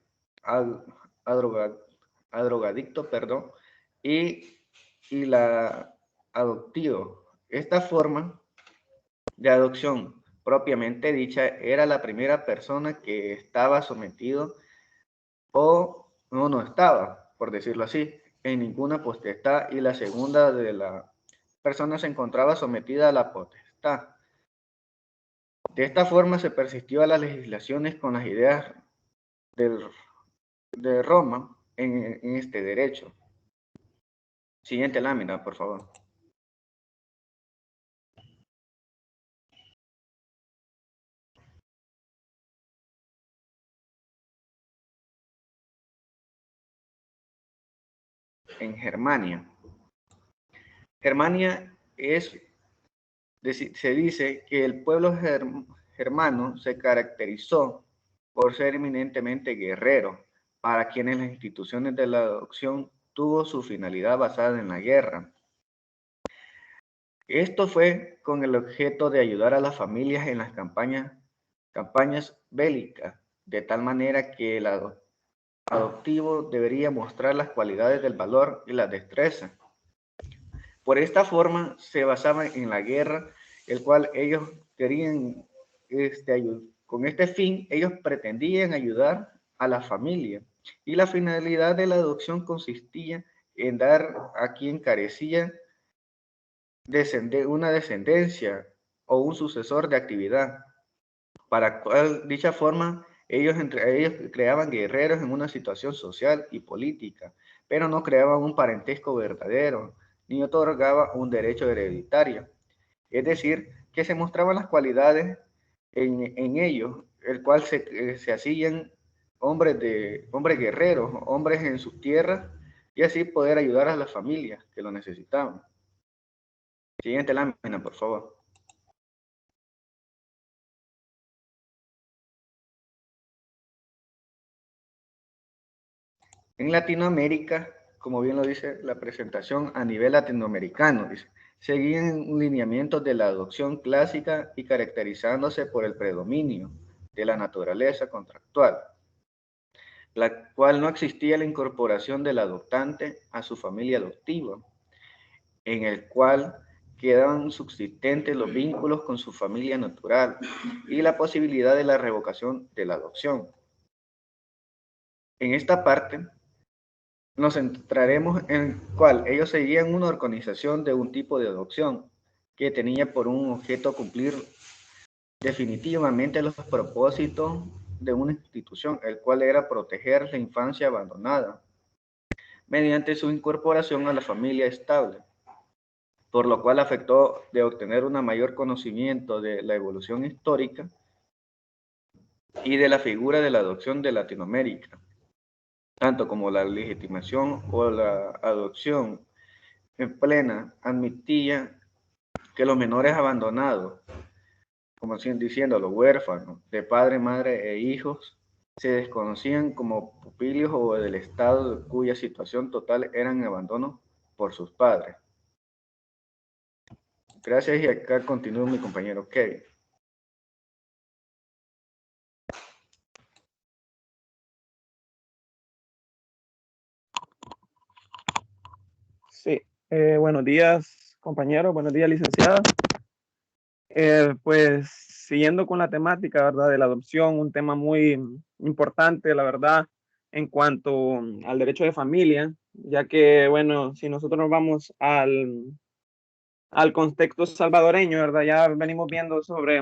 adrogadicto, y la adoptivo. Esta forma de adopción propiamente dicha era la primera persona que estaba sometido o no estaba, por decirlo así, en ninguna potestad y la segunda de la persona se encontraba sometida a la potestad. De esta forma se persistió a las legislaciones con las ideas de Roma en este derecho. Siguiente lámina, por favor. En Germania. Germania se dice que el pueblo germano se caracterizó por ser eminentemente guerrero, para quienes las instituciones de la adopción tuvo su finalidad basada en la guerra. Esto fue con el objeto de ayudar a las familias en las campañas bélicas, de tal manera que el adoptivo debería mostrar las cualidades del valor y la destreza. Por esta forma se basaba en la guerra, el cual ellos querían, con este fin, ellos pretendían ayudar a la familia. Y la finalidad de la adopción consistía en dar a quien carecía una descendencia o un sucesor de actividad. Para dicha forma, entre ellos creaban guerreros en una situación social y política, pero no creaban un parentesco verdadero, ni otorgaba un derecho hereditario. Es decir, que se mostraban las cualidades en ellos, el cual se hacían hombres guerreros, hombres en sus tierras, y así poder ayudar a las familias que lo necesitaban. Siguiente lámina, por favor. En Latinoamérica, como bien lo dice la presentación, a nivel latinoamericano, seguían lineamientos de la adopción clásica y caracterizándose por el predominio de la naturaleza contractual, la cual no existía la incorporación del adoptante a su familia adoptiva, en el cual quedaban subsistentes los vínculos con su familia natural y la posibilidad de la revocación de la adopción. En esta parte, nos centraremos en cuál ellos seguían una organización de un tipo de adopción que tenía por un objeto cumplir definitivamente los propósitos de una institución, el cual era proteger la infancia abandonada mediante su incorporación a la familia estable, por lo cual afectó de obtener un mayor conocimiento de la evolución histórica y de la figura de la adopción de Latinoamérica, tanto como la legitimación o la adopción en plena admitía que los menores abandonados, como diciendo los huérfanos de padre, madre e hijos, se desconocían como pupilios o del estado cuya situación total eran abandono por sus padres. Gracias, y acá continúa mi compañero Kevin. Sí, buenos días, compañeros, buenos días, licenciada. Pues siguiendo con la temática, ¿verdad?, de la adopción, un tema muy importante, la verdad, en cuanto al derecho de familia, ya que, bueno, si nosotros nos vamos al contexto salvadoreño, ¿verdad?, ya venimos viendo sobre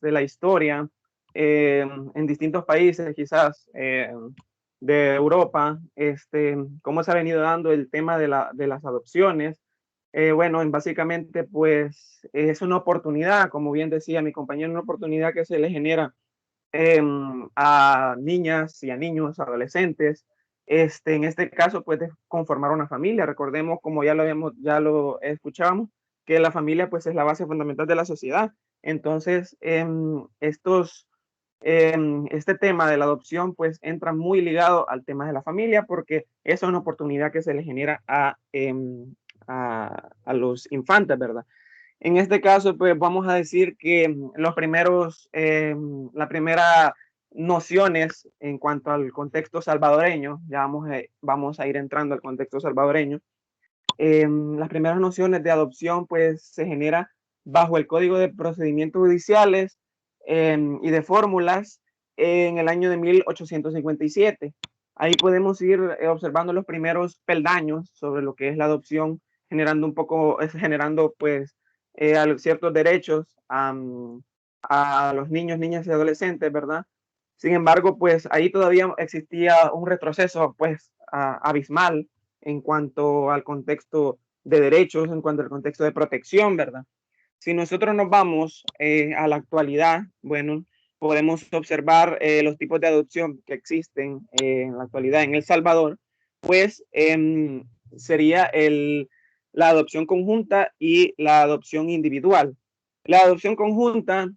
la historia en distintos países, quizás de Europa, cómo se ha venido dando el tema de las adopciones. Bueno, básicamente, pues es una oportunidad, como bien decía mi compañero, una oportunidad que se le genera a niñas y a niños, adolescentes, en este caso, pues de conformar una familia. Recordemos, como ya lo escuchábamos, que la familia, pues, es la base fundamental de la sociedad. Entonces, este tema de la adopción, pues, entra muy ligado al tema de la familia, porque es una oportunidad que se le genera a los infantes, ¿verdad? En este caso, pues vamos a decir que las primeras nociones en cuanto al contexto salvadoreño, ya vamos a ir entrando al contexto salvadoreño. Las primeras nociones de adopción, pues se genera bajo el Código de Procedimientos Judiciales y de Fórmulas en el año de 1857. Ahí podemos ir observando los primeros peldaños sobre lo que es la adopción, generando pues ciertos derechos a los niños, niñas y adolescentes, ¿verdad? Sin embargo, pues ahí todavía existía un retroceso pues abismal en cuanto al contexto de derechos, en cuanto al contexto de protección, ¿verdad? Si nosotros nos vamos a la actualidad, bueno, podemos observar los tipos de adopción que existen en la actualidad en El Salvador, pues sería la adopción conjunta y la adopción individual. La adopción conjunta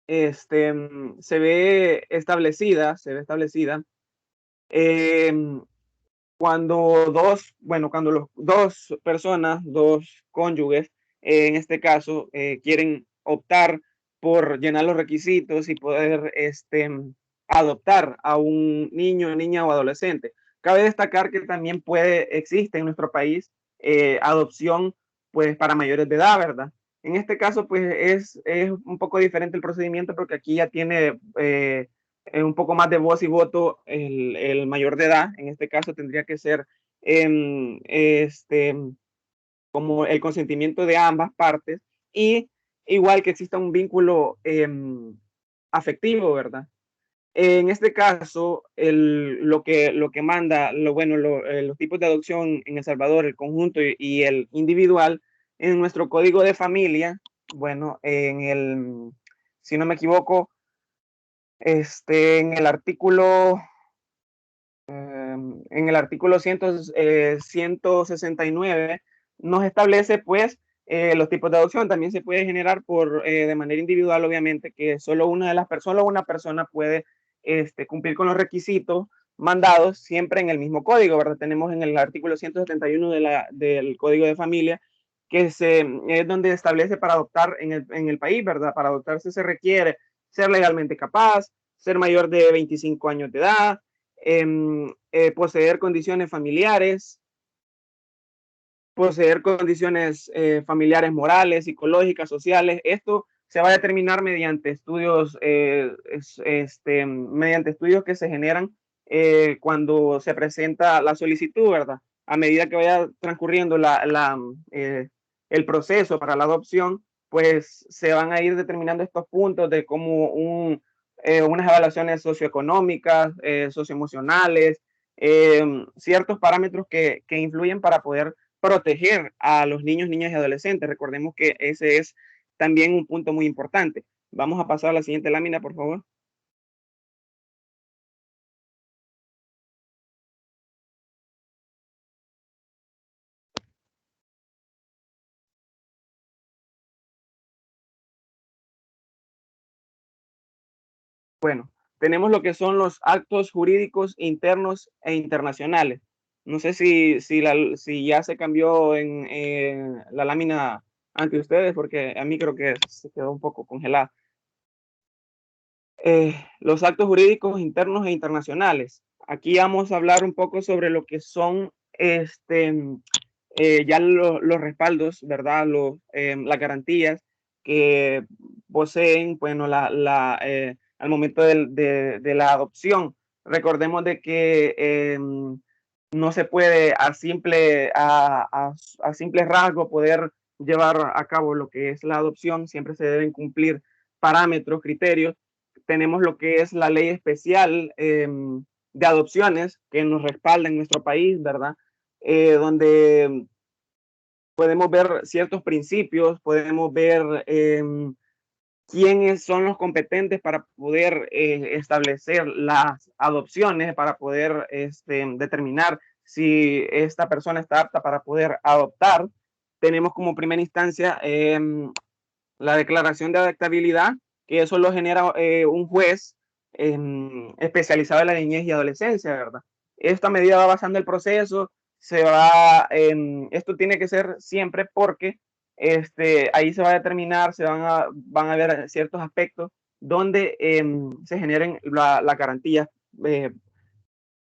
se ve establecida cuando los dos personas, dos cónyuges, en este caso, quieren optar por llenar los requisitos y poder adoptar a un niño, niña o adolescente. Cabe destacar que también existe en nuestro país adopción pues para mayores de edad, ¿verdad? En este caso, pues es un poco diferente el procedimiento porque aquí ya tiene un poco más de voz y voto el mayor de edad. En este caso tendría que ser como el consentimiento de ambas partes y igual que exista un vínculo afectivo, ¿verdad? En este caso, lo que manda, los tipos de adopción en El Salvador, el conjunto y el individual, en nuestro código de familia, bueno, si no me equivoco, en el artículo 169 nos establece pues los tipos de adopción. También se puede generar de manera individual, obviamente, que solo una persona puede cumplir con los requisitos mandados siempre en el mismo código, ¿verdad? Tenemos en el artículo 171 del Código de Familia que es donde establece para adoptar en el país, ¿verdad? Para adoptarse se requiere ser legalmente capaz, ser mayor de 25 años de edad, poseer condiciones familiares morales, psicológicas, sociales. Esto se va a determinar mediante estudios que se generan cuando se presenta la solicitud, ¿verdad? A medida que vaya transcurriendo el proceso para la adopción, pues se van a ir determinando estos puntos de cómo unas evaluaciones socioeconómicas, socioemocionales, ciertos parámetros que influyen para poder proteger a los niños, niñas y adolescentes. Recordemos que ese es también un punto muy importante. Vamos a pasar a la siguiente lámina, por favor. Bueno, tenemos lo que son los actos jurídicos internos e internacionales. No sé si ya se cambió en la lámina ante ustedes, porque a mí creo que se quedó un poco congelada. Los actos jurídicos internos e internacionales. Aquí vamos a hablar un poco sobre lo que son ya los respaldos, ¿verdad? Las garantías que poseen, bueno, al momento de la adopción. Recordemos de que no se puede a simple rasgo poder llevar a cabo lo que es la adopción. Siempre se deben cumplir parámetros, criterios. Tenemos lo que es la ley especial de adopciones que nos respalda en nuestro país, ¿verdad? Donde podemos ver ciertos principios, podemos ver quiénes son los competentes para poder establecer las adopciones, para poder determinar si esta persona está apta para poder adoptar. Tenemos como primera instancia la declaración de adaptabilidad, que eso lo genera un juez especializado en la niñez y adolescencia, ¿verdad? Esta medida va basando el proceso, esto tiene que ser siempre porque ahí se va a determinar, van a ver ciertos aspectos donde se generen las garantías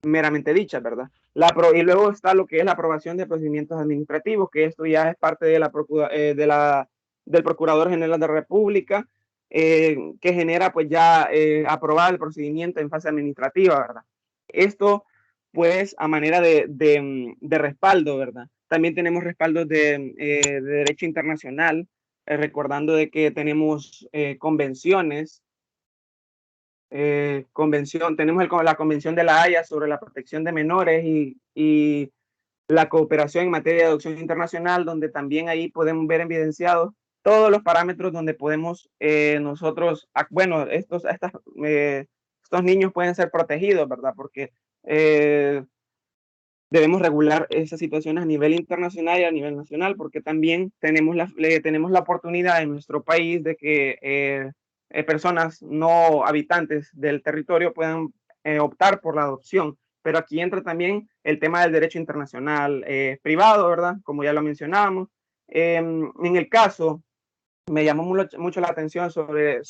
meramente dichas, ¿verdad? Y luego está lo que es la aprobación de procedimientos administrativos, que esto ya es parte de del Procurador General de la República, que genera pues ya aprobar el procedimiento en fase administrativa, ¿verdad? Esto pues a manera de respaldo, ¿verdad? También tenemos respaldos de derecho internacional, recordando de que tenemos convenciones, tenemos la Convención de la Haya sobre la protección de menores y la cooperación en materia de adopción internacional, donde también ahí podemos ver evidenciados todos los parámetros donde podemos nosotros, bueno, estos niños pueden ser protegidos, ¿verdad? Porque debemos regular esas situaciones a nivel internacional y a nivel nacional, porque también tenemos la oportunidad en nuestro país de que personas no habitantes del territorio puedan optar por la adopción. Pero aquí entra también el tema del derecho internacional privado, ¿verdad? Como ya lo mencionábamos. En el caso, me llamó mucho la atención sobre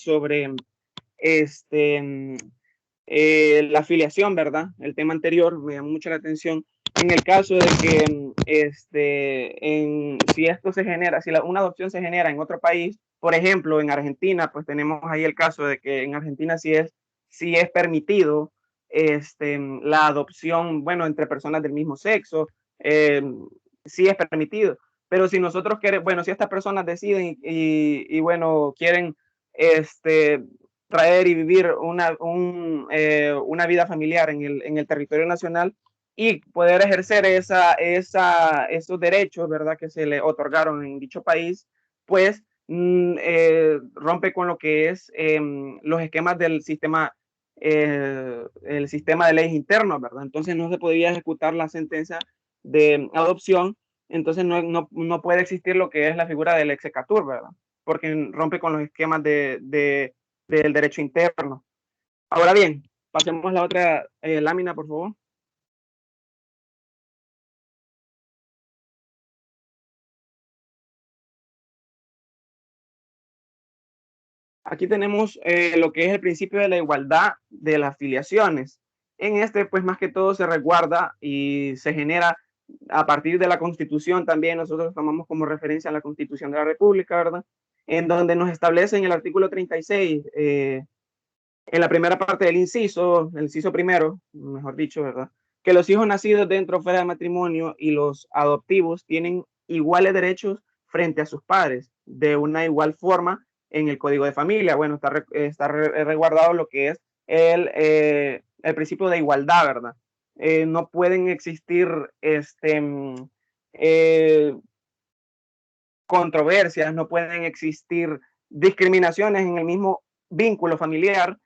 la afiliación, ¿verdad? El tema anterior me llamó mucho la atención en el caso de que si esto se genera, si una adopción se genera en otro país, por ejemplo, en Argentina, pues tenemos ahí el caso de que en Argentina sí es permitido la adopción, bueno, entre personas del mismo sexo, sí es permitido. Pero si nosotros queremos, bueno, si estas personas deciden y bueno, quieren traer y vivir una vida familiar en el territorio nacional y poder ejercer esos derechos, ¿verdad?, que se le otorgaron en dicho país, pues rompe con lo que es los esquemas del sistema, el sistema de leyes internos, ¿verdad? Entonces no se podría ejecutar la sentencia de adopción, entonces no puede existir lo que es la figura del exequatur, ¿verdad? Porque rompe con los esquemas del derecho interno. Ahora bien, pasemos a la otra lámina, por favor. Aquí tenemos lo que es el principio de la igualdad de las filiaciones. En este, pues más que todo se resguarda y se genera a partir de la Constitución también. Nosotros tomamos como referencia la Constitución de la República, ¿verdad? En donde nos establece en el artículo 36, en la primera parte del el inciso primero, mejor dicho, ¿verdad?, que los hijos nacidos dentro o fuera del matrimonio y los adoptivos tienen iguales derechos frente a sus padres, de una igual forma en el Código de Familia. Bueno, está resguardado lo que es el principio de igualdad, ¿verdad? No pueden existir eh, controversias, no pueden existir discriminaciones en el mismo vínculo familiar,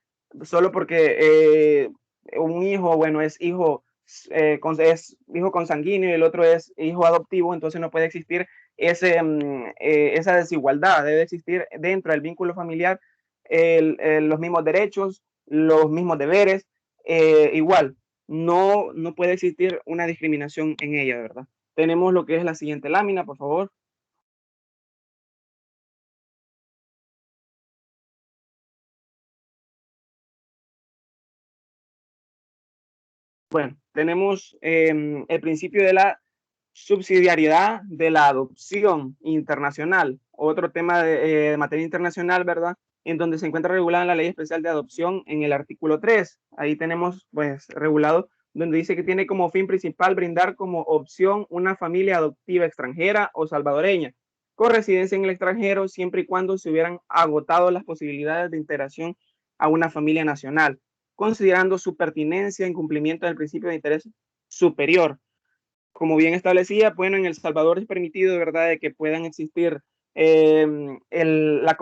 solo porque un hijo, bueno, es hijo consanguíneo y el otro es hijo adoptivo, entonces no puede existir esa desigualdad. Debe existir dentro del vínculo familiar los mismos derechos, los mismos deberes, igual. No puede existir una discriminación en ella, ¿verdad? Tenemos lo que es la siguiente lámina, por favor. Bueno, tenemos el principio de la subsidiariedad de la adopción internacional, otro tema de materia internacional, ¿verdad? En donde se encuentra regulada en la Ley Especial de Adopción en el artículo 3. Ahí tenemos, pues, regulado, donde dice que tiene como fin principal brindar como opción una familia adoptiva extranjera o salvadoreña, con residencia en el extranjero, siempre y cuando se hubieran agotado las posibilidades de integración a una familia nacional, considerando su pertinencia en cumplimiento del principio de interés superior. Como bien establecía, bueno, en El Salvador es permitido, ¿verdad?, de que puedan existir la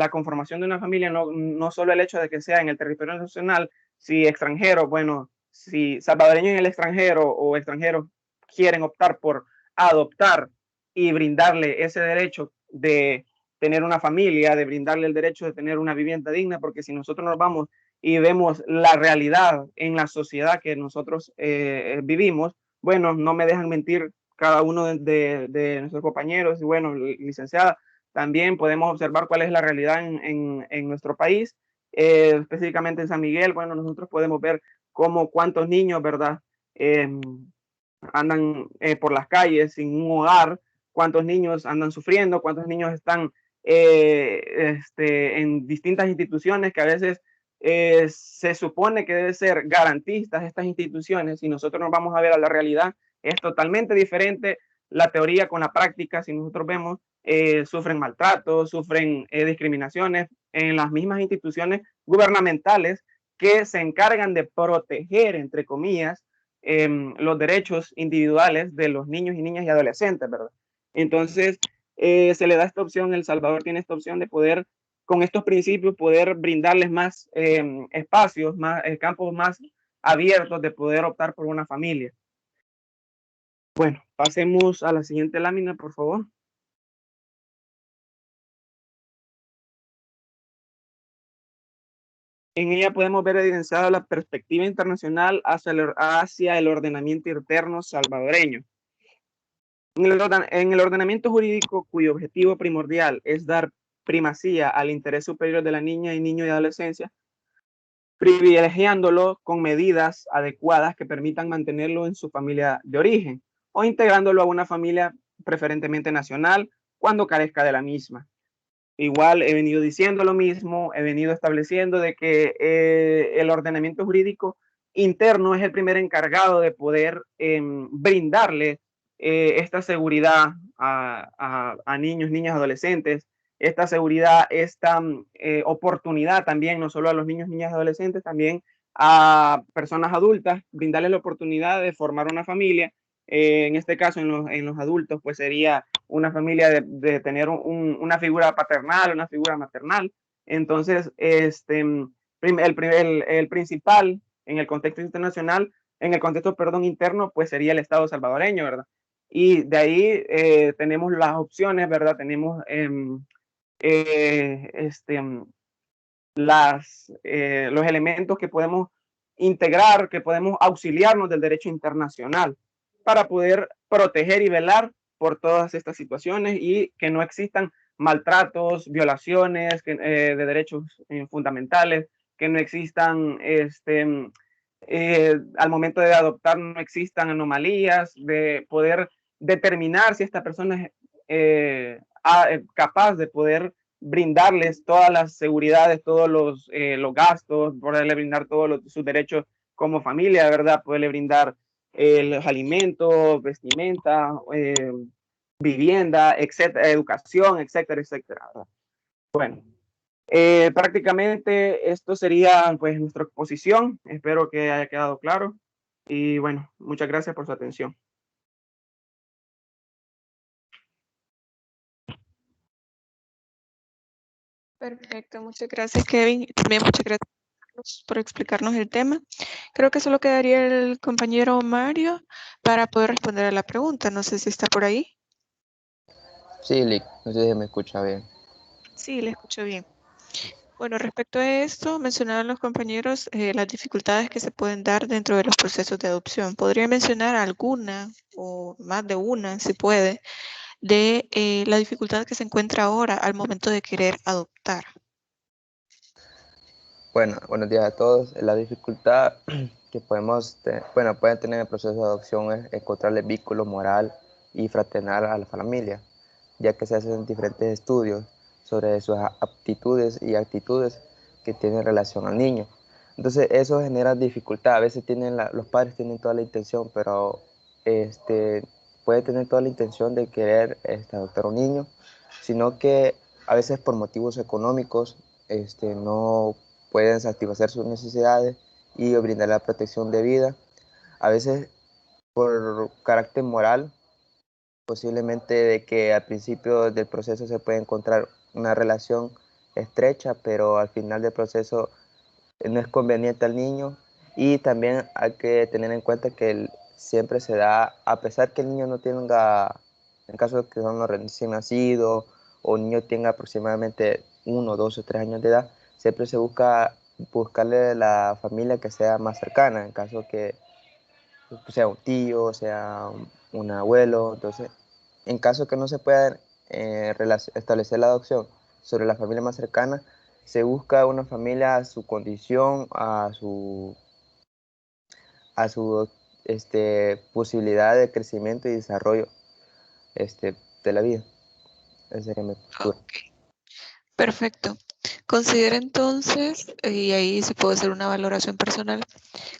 conformación de una familia, no solo el hecho de que sea en el territorio nacional, si extranjeros, bueno, si salvadoreños en el extranjero o extranjeros quieren optar por adoptar y brindarle ese derecho de tener una familia, de brindarle el derecho de tener una vivienda digna, porque si nosotros nos vamos y vemos la realidad en la sociedad que nosotros vivimos, bueno, no me dejan mentir cada uno de nuestros compañeros y bueno, licenciada, también podemos observar cuál es la realidad en nuestro país, específicamente en San Miguel. Bueno, nosotros podemos ver cuántos niños, ¿verdad?, andan por las calles sin un hogar, cuántos niños andan sufriendo, cuántos niños están en distintas instituciones que a veces se supone que debe ser garantistas estas instituciones, y nosotros nos vamos a ver a la realidad, es totalmente diferente la teoría con la práctica. Si nosotros vemos, sufren maltratos, sufren discriminaciones en las mismas instituciones gubernamentales que se encargan de proteger, entre comillas, los derechos individuales de los niños y niñas y adolescentes, ¿verdad? Entonces, se le da esta opción, El Salvador tiene esta opción de poder, con estos principios, poder brindarles más espacios, más campos más abiertos de poder optar por una familia. Bueno, pasemos a la siguiente lámina, por favor. En ella podemos ver evidenciada la perspectiva internacional hacia el ordenamiento interno salvadoreño. En el ordenamiento jurídico, cuyo objetivo primordial es dar primacía al interés superior de la niña y niño y adolescencia, privilegiándolo con medidas adecuadas que permitan mantenerlo en su familia de origen o integrándolo a una familia preferentemente nacional cuando carezca de la misma. Igual he venido diciendo lo mismo, he venido estableciendo de que el ordenamiento jurídico interno es el primer encargado de poder brindarle esta seguridad a niños, niñas, adolescentes, esta seguridad, esta oportunidad también, no solo a los niños, niñas, adolescentes, también a personas adultas, brindarles la oportunidad de formar una familia. En este caso, en los adultos, pues sería una familia de tener una figura paternal, una figura maternal. Entonces, el principal en el contexto internacional, en el contexto, perdón, interno, pues sería el Estado salvadoreño, ¿verdad? Y de ahí tenemos las opciones, ¿verdad? Tenemos los elementos que podemos integrar, que podemos auxiliarnos del derecho internacional para poder proteger y velar por todas estas situaciones y que no existan maltratos, violaciones de derechos fundamentales, que no existan, al momento de adoptar, no existan anomalías, de poder determinar si esta persona es capaz de poder brindarles todas las seguridades, todos los gastos, poderle brindar todos sus derechos como familia, ¿verdad? Poderle brindar los alimentos, vestimenta, vivienda, etcétera, educación, etcétera, etcétera, ¿verdad? Bueno, prácticamente esto sería pues nuestra exposición. Espero que haya quedado claro y bueno, muchas gracias por su atención. Perfecto, muchas gracias, Kevin. Y también muchas gracias por explicarnos el tema. Creo que solo quedaría el compañero Mario para poder responder a la pregunta. No sé si está por ahí. Sí, Lick, no sé si me escucha bien. Sí, le escucho bien. Bueno, respecto a esto, mencionaron los compañeros las dificultades que se pueden dar dentro de los procesos de adopción. ¿Podría mencionar alguna o más de una, si puede, de la dificultad que se encuentra ahora al momento de querer adoptar? Bueno, buenos días a todos. La dificultad que pueden tener en el proceso de adopción es encontrarle vínculo moral y fraternal a la familia, ya que se hacen diferentes estudios sobre sus aptitudes y actitudes que tienen relación al niño. Entonces eso genera dificultad. A veces los padres tienen toda la intención, pero puede tener toda la intención de querer adoptar un niño, sino que a veces por motivos económicos no pueden satisfacer sus necesidades y brindar la protección de vida. A veces por carácter moral, posiblemente de que al principio del proceso se puede encontrar una relación estrecha, pero al final del proceso no es conveniente al niño. Y también hay que tener en cuenta que siempre se da, a pesar que el niño no tenga, en caso de que son los recién nacidos o el niño tenga aproximadamente 1, 2 o 3 años de edad, siempre se buscarle la familia que sea más cercana, en caso que sea un tío, sea un abuelo. Entonces, en caso que no se pueda establecer la adopción sobre la familia más cercana, se busca una familia a su condición, a su posibilidad de crecimiento y desarrollo de la vida. Esa sería mi postura. Ok, perfecto. Considera entonces, y ahí se puede hacer una valoración personal,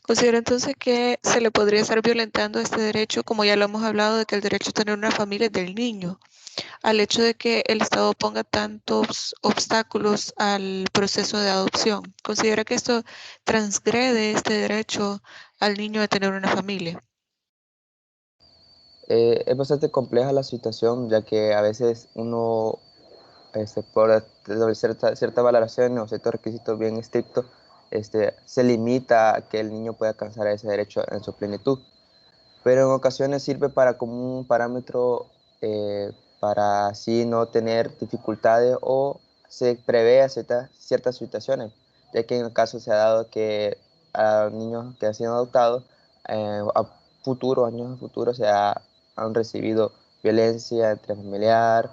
considera entonces que se le podría estar violentando este derecho, como ya lo hemos hablado, de que el derecho a tener una familia es del niño, al hecho de que el Estado ponga tantos obstáculos al proceso de adopción. ¿Considera que esto transgrede este derecho al niño a tener una familia? Es bastante compleja la situación, ya que a veces uno, por cierta valoración o ciertos requisitos bien estrictos, se limita a que el niño pueda alcanzar ese derecho en su plenitud. Pero en ocasiones sirve para como un parámetro para así no tener dificultades o se prevé ciertas situaciones, ya que en el caso se ha dado que a niños que han sido adoptados años futuros han recibido violencia intrafamiliar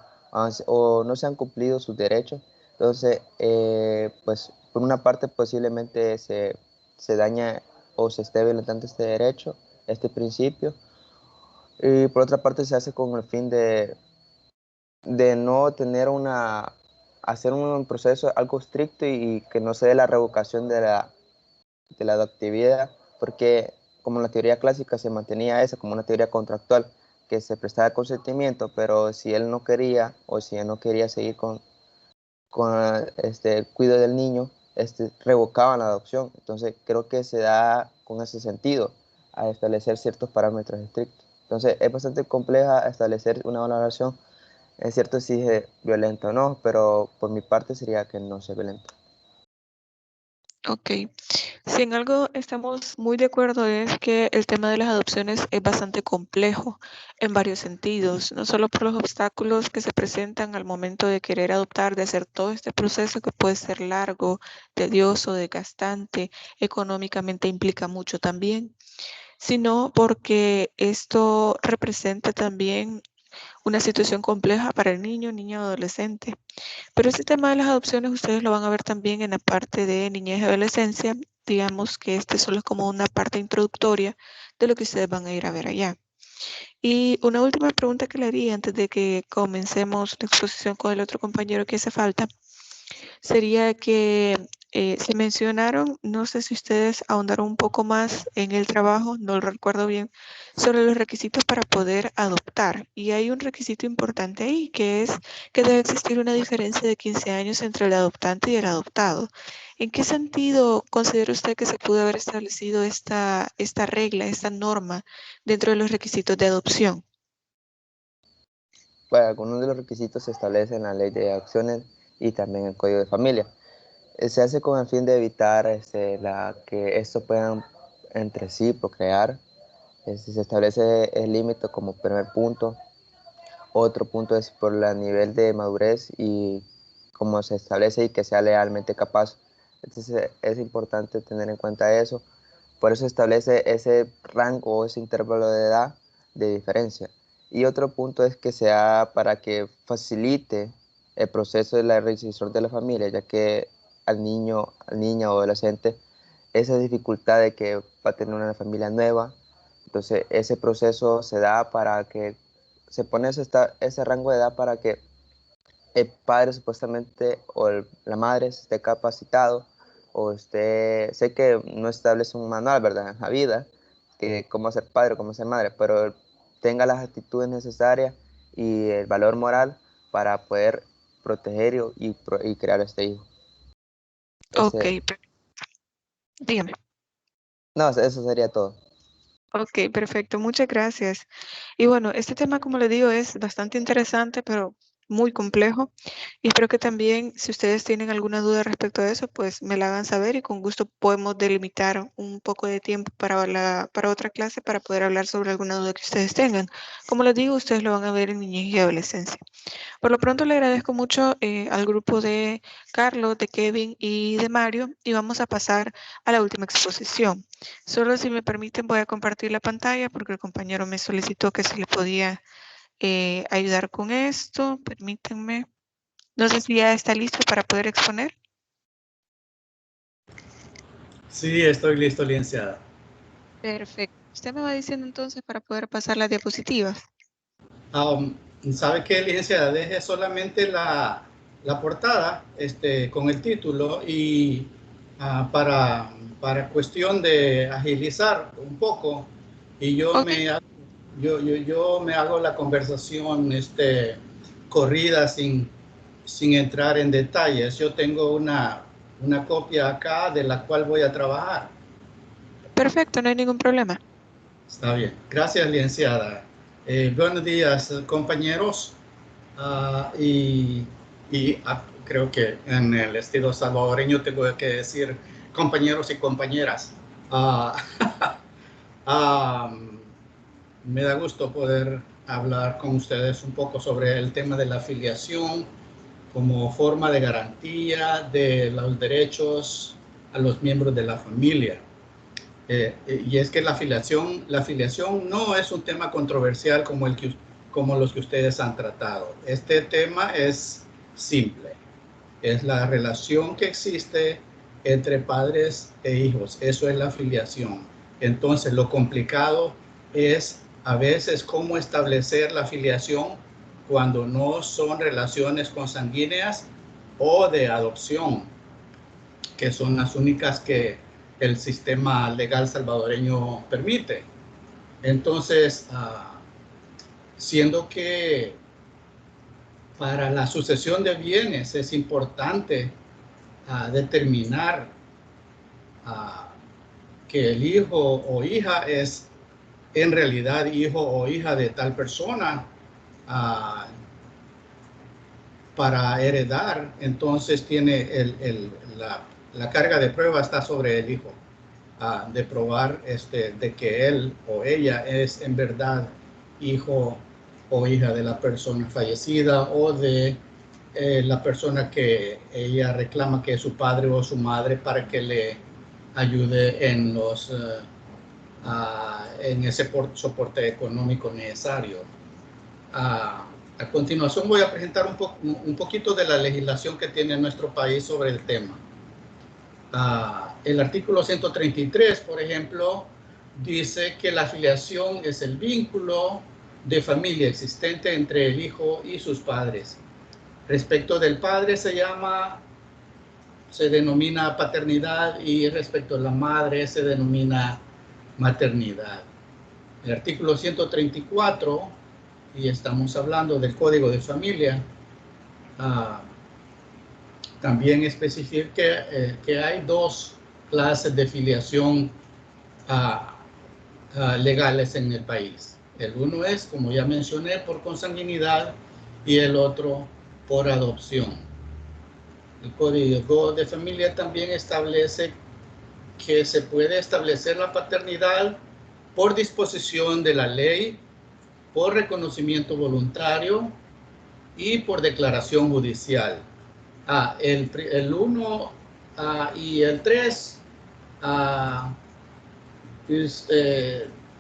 o no se han cumplido sus derechos. Entonces, pues por una parte posiblemente se daña o se esté violentando este derecho, este principio, y por otra parte se hace con el fin de no tener hacer un proceso algo estricto y que no se dé la revocación de la adoptividad, porque como la teoría clásica se mantenía esa como una teoría contractual, que se prestaba consentimiento, pero si él no quería o si él no quería seguir con el cuidado del niño, revocaban la adopción. Entonces creo que se da con ese sentido a establecer ciertos parámetros estrictos. Entonces es bastante compleja establecer una valoración. Es cierto si es violento o no, pero por mi parte sería que no sea violento. Ok. Si en algo estamos muy de acuerdo es que el tema de las adopciones es bastante complejo en varios sentidos, no solo por los obstáculos que se presentan al momento de querer adoptar, de hacer todo este proceso que puede ser largo, tedioso, desgastante, económicamente implica mucho también, sino porque esto representa también una situación compleja para el niño, niña o adolescente. Pero este tema de las adopciones ustedes lo van a ver también en la parte de niñez y adolescencia. Digamos que este solo es como una parte introductoria de lo que ustedes van a ir a ver allá. Y una última pregunta que le haría antes de que comencemos la exposición con el otro compañero que hace falta sería que se mencionaron, no sé si ustedes ahondaron un poco más en el trabajo, no lo recuerdo bien, sobre los requisitos para poder adoptar. Y hay un requisito importante ahí, que es que debe existir una diferencia de 15 años entre el adoptante y el adoptado. ¿En qué sentido considera usted que se pudo haber establecido esta regla, esta norma dentro de los requisitos de adopción? Bueno, algunos de los requisitos se establecen en la ley de adopciones y también el código de familia. Se hace con el fin de evitar que estos puedan entre sí procrear. Se establece el límite como primer punto. Otro punto es por el nivel de madurez y cómo se establece y que sea legalmente capaz. Entonces es importante tener en cuenta eso. Por eso establece ese rango o ese intervalo de edad de diferencia. Y otro punto es que sea para que facilite el proceso de la realización de la familia, ya que al niño, al niña o adolescente, esa dificultad de que va a tener una familia nueva, entonces ese proceso se da para que se pone ese rango de edad para que el padre supuestamente o la madre esté capacitado o sé que no establece un manual, ¿verdad? En la vida, que cómo ser padre, cómo ser madre, pero tenga las actitudes necesarias y el valor moral para poder proteger y crear este hijo. Ok, dígame. No, eso sería todo. Ok, perfecto, muchas gracias. Y bueno, este tema, como le digo, es bastante interesante, pero muy complejo. Y espero que también, si ustedes tienen alguna duda respecto a eso, pues me la hagan saber y con gusto podemos delimitar un poco de tiempo para otra clase para poder hablar sobre alguna duda que ustedes tengan. Como les digo, ustedes lo van a ver en niñez y adolescencia. Por lo pronto le agradezco mucho al grupo de Carlos, de Kevin y de Mario y vamos a pasar a la última exposición. Solo si me permiten voy a compartir la pantalla porque el compañero me solicitó que si le podía ayudar con esto. Permítanme. No sé si ya está listo para poder exponer. Sí, estoy listo, licenciada. Perfecto. Usted me va diciendo entonces para poder pasar las diapositivas. ¿Sabe qué, licenciada? Deje solamente la la portada con el título y para cuestión de agilizar un poco, y yo me hago la conversación corrida sin entrar en detalles. Yo tengo una copia acá de la cual voy a trabajar. Perfecto, no hay ningún problema. Está bien. Gracias, licenciada. Buenos días, compañeros. Creo que en el estilo salvadoreño tengo que decir compañeros y compañeras. Me da gusto poder hablar con ustedes un poco sobre el tema de la afiliación como forma de garantía de los derechos a los miembros de la familia. Y es que la afiliación no es un tema controversial como los que ustedes han tratado. Este tema es simple. Es la relación que existe entre padres e hijos. Eso es la afiliación. Entonces, lo complicado es a veces cómo establecer la afiliación cuando no son relaciones consanguíneas o de adopción, que son las únicas que el sistema legal salvadoreño permite. Entonces, siendo que para la sucesión de bienes es importante determinar que el hijo o hija es en realidad hijo o hija de tal persona para heredar, entonces tiene la carga de prueba está sobre el hijo, de probar de que él o ella es en verdad hijo o hija de la persona fallecida o de la persona que ella reclama que es su padre o su madre para que le ayude en en ese soporte económico necesario. A continuación voy a presentar un poquito de la legislación que tiene nuestro país sobre el tema. El artículo 133, por ejemplo, dice que la afiliación es el vínculo de familia existente entre el hijo y sus padres. Respecto del padre se denomina paternidad y respecto a la madre se denomina maternidad. El artículo 134, y estamos hablando del Código de Familia, también especifica que hay dos clases de filiación legales en el país. El uno es, como ya mencioné, por consanguinidad y el otro por adopción. El Código de Familia también establece que se puede establecer la paternidad por disposición de la ley, por reconocimiento voluntario y por declaración judicial. El 1 y el 3,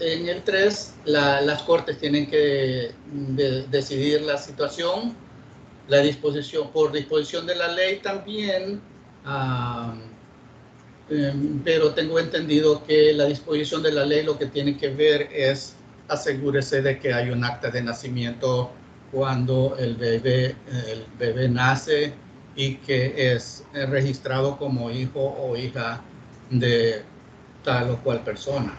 en el 3 las cortes tienen que decidir la situación, por disposición de la ley también, pero tengo entendido que la disposición de la ley lo que tiene que ver es asegúrese de que hay un acta de nacimiento cuando el bebé nace y que es registrado como hijo o hija de tal o cual persona.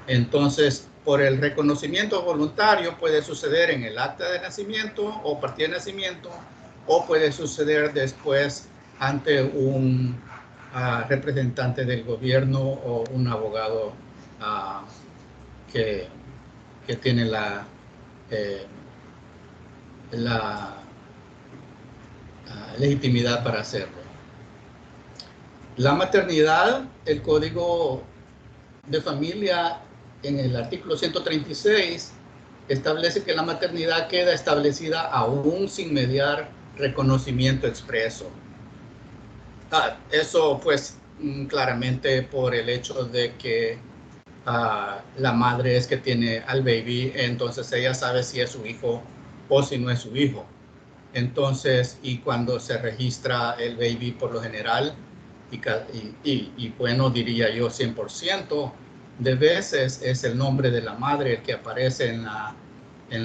Entonces, por el reconocimiento voluntario puede suceder en el acta de nacimiento o partida de nacimiento, o puede suceder después ante un representante del gobierno o un abogado que tiene la legitimidad para hacerlo. La maternidad, el Código de Familia en el artículo 136 establece que la maternidad queda establecida aún sin mediar reconocimiento expreso. Eso pues claramente por el hecho de que la madre es que tiene al baby, entonces ella sabe si es su hijo o si no es su hijo. Entonces, y cuando se registra el baby por lo general, y bueno, diría yo 100% de veces es el nombre de la madre el que aparece en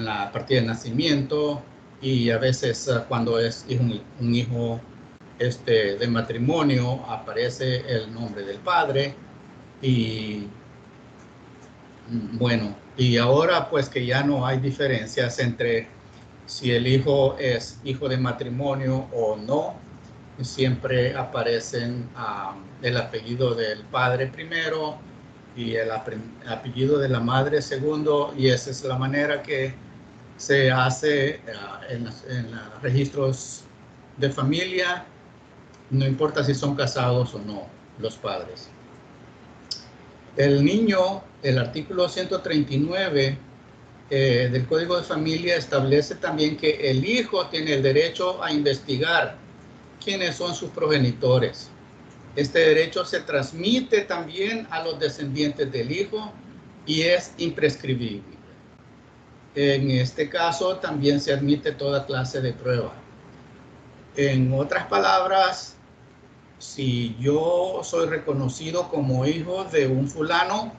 la partida de nacimiento, y a veces cuando es un hijo de matrimonio aparece el nombre del padre. Y bueno, y ahora pues que ya no hay diferencias entre si el hijo es hijo de matrimonio o no, siempre aparecen el apellido del padre primero y el apellido de la madre segundo, y esa es la manera que se hace en los registros de familia, no importa si son casados o no los padres. El niño, el artículo 139 del Código de Familia establece también que el hijo tiene el derecho a investigar quiénes son sus progenitores. Este derecho se transmite también a los descendientes del hijo y es imprescriptible. En este caso también se admite toda clase de prueba. En otras palabras, si yo soy reconocido como hijo de un fulano,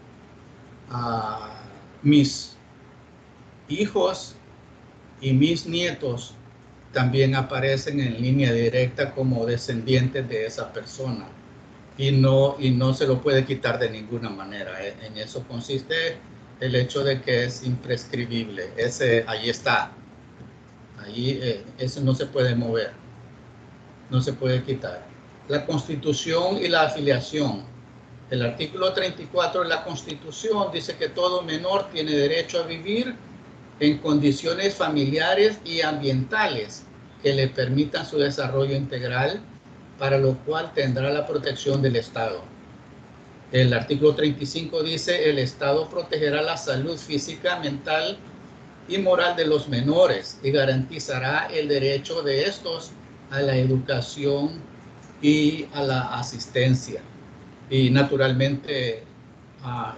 mis hijos y mis nietos también aparecen en línea directa como descendientes de esa persona, y no se lo puede quitar de ninguna manera. En eso consiste el hecho de que es imprescriptible. Ahí está. Ahí eso no se puede mover, no se puede quitar. La Constitución y la afiliación. El artículo 34 de la Constitución dice que todo menor tiene derecho a vivir en condiciones familiares y ambientales que le permitan su desarrollo integral, para lo cual tendrá la protección del Estado. El artículo 35 dice: el Estado protegerá la salud física, mental y moral de los menores y garantizará el derecho de estos a la educación y a la asistencia. Y naturalmente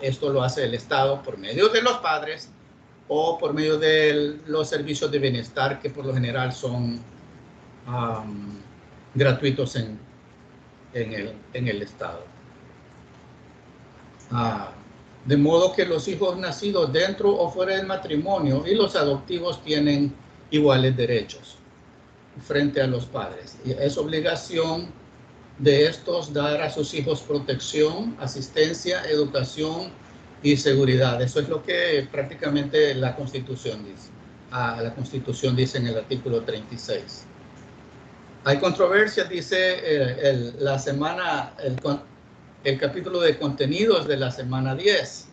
esto lo hace el Estado por medio de los padres o por medio de los servicios de bienestar, que por lo general son gratuitos en el Estado. De modo que los hijos nacidos dentro o fuera del matrimonio y los adoptivos tienen iguales derechos frente a los padres. Y es obligación de estos dar a sus hijos protección, asistencia, educación y seguridad. Eso es lo que prácticamente la Constitución dice. La Constitución dice en el artículo 36. Hay controversias, dice el capítulo de contenidos de la semana 10.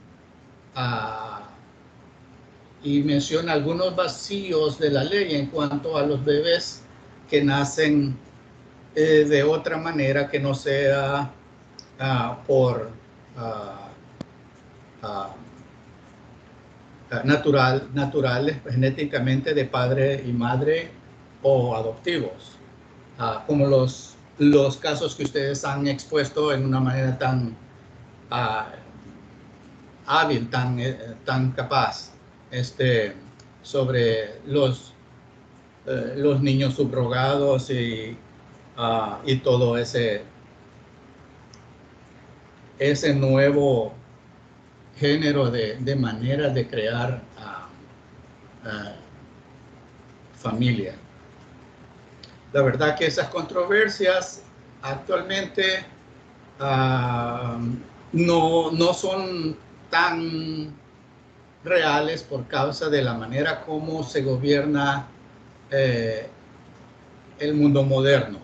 Y menciona algunos vacíos de la ley en cuanto a los bebés que nacen de otra manera que no sea naturales, genéticamente de padre y madre o adoptivos, como los casos que ustedes han expuesto en una manera tan hábil, tan capaz, sobre los niños subrogados y todo ese nuevo género de maneras de crear familia. La verdad que esas controversias actualmente no son tan reales por causa de la manera como se gobierna el mundo moderno.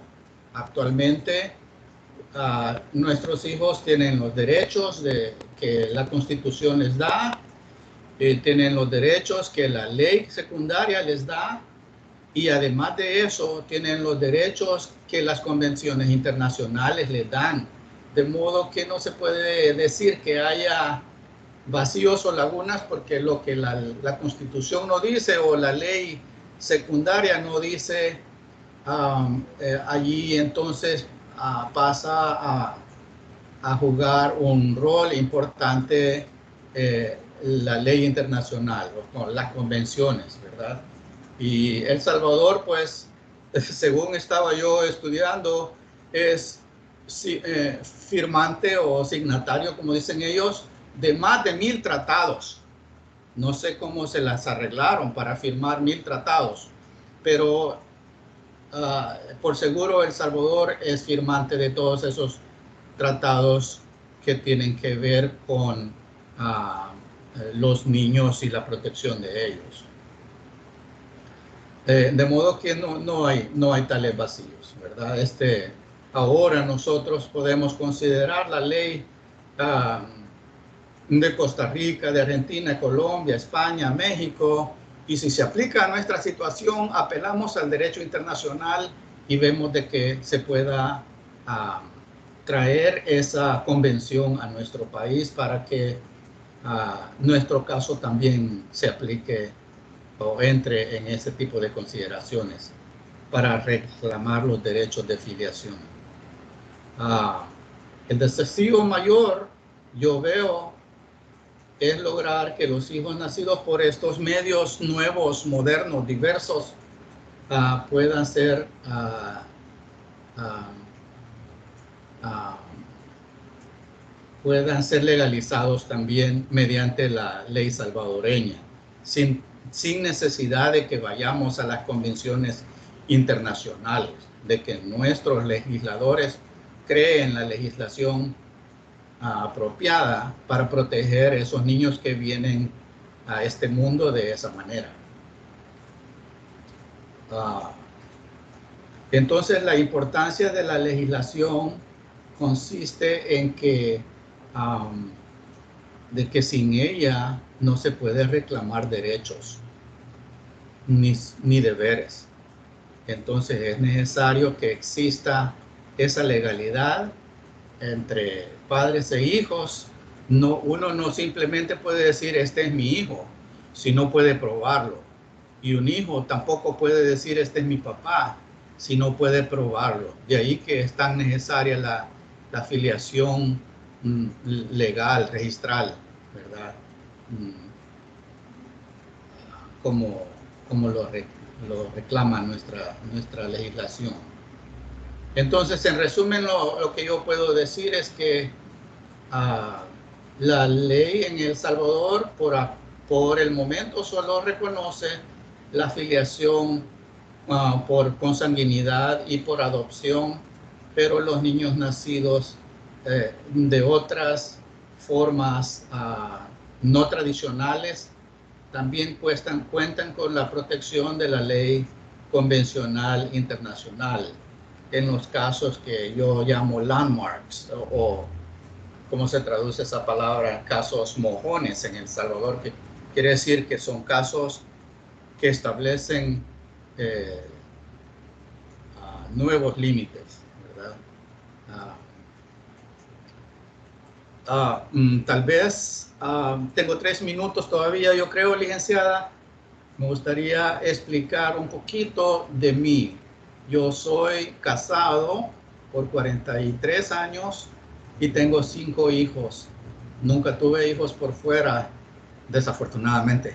Actualmente nuestros hijos tienen los derechos que la Constitución les da, tienen los derechos que la ley secundaria les da, y además de eso tienen los derechos que las convenciones internacionales les dan. De modo que no se puede decir que haya vacíos o lagunas, porque lo que la Constitución no dice o la ley secundaria no dice, allí entonces pasa a jugar un rol importante la ley internacional, las convenciones, ¿verdad? Y El Salvador, pues, según estaba yo estudiando, es firmante o signatario, como dicen ellos, de más de 1000 tratados. No sé cómo se las arreglaron para firmar 1000 tratados, pero por seguro El Salvador es firmante de todos esos tratados que tienen que ver con los niños y la protección de ellos. De modo que no hay tales vacíos, ¿verdad? Ahora nosotros podemos considerar la ley de Costa Rica, de Argentina, Colombia, España, México, y si se aplica a nuestra situación, apelamos al derecho internacional y vemos de que se pueda traer esa convención a nuestro país para que nuestro caso también se aplique o entre en ese tipo de consideraciones para reclamar los derechos de filiación. El desafío mayor, yo veo, es lograr que los hijos nacidos por estos medios nuevos, modernos, diversos, puedan ser legalizados también mediante la ley salvadoreña, sin necesidad de que vayamos a las convenciones internacionales, de que nuestros legisladores creen la legislación apropiada para proteger a esos niños que vienen a este mundo de esa manera. Entonces, la importancia de la legislación consiste en que de que sin ella no se puede reclamar derechos ni deberes. Entonces es necesario que exista esa legalidad entre padres e hijos. Uno no simplemente puede decir este es mi hijo si no puede probarlo, y un hijo tampoco puede decir este es mi papá si no puede probarlo. De ahí que es tan necesaria la filiación legal, registral, ¿verdad? Como lo reclama nuestra legislación. Entonces, en resumen, lo que yo puedo decir es que la ley en El Salvador por el momento solo reconoce la filiación por consanguinidad y por adopción, pero los niños nacidos de otras formas no tradicionales también cuentan con la protección de la ley convencional internacional en los casos que yo llamo landmarks, o ¿cómo se traduce esa palabra? Casos mojones en El Salvador, que quiere decir que son casos que establecen nuevos límites, ¿verdad? Tal vez tengo 3 minutos todavía, yo creo, licenciada. Me gustaría explicar un poquito de mí. Yo soy casado por 43 años y tengo 5 hijos. Nunca tuve hijos por fuera, desafortunadamente.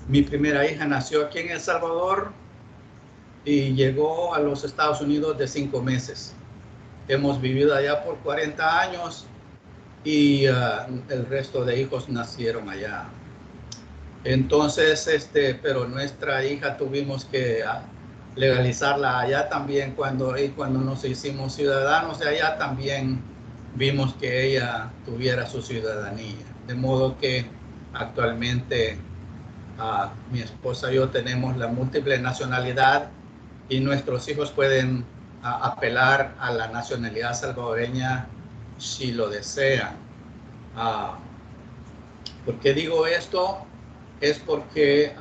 Mi primera hija nació aquí en El Salvador y llegó a los Estados Unidos de 5 meses. Hemos vivido allá por 40 años y el resto de hijos nacieron allá. Entonces, pero nuestra hija tuvimos que legalizarla allá también. Cuando nos hicimos ciudadanos de allá, también vimos que ella tuviera su ciudadanía. De modo que actualmente mi esposa y yo tenemos la múltiple nacionalidad y nuestros hijos pueden apelar a la nacionalidad salvadoreña si lo desean. ¿Por qué digo esto? Es porque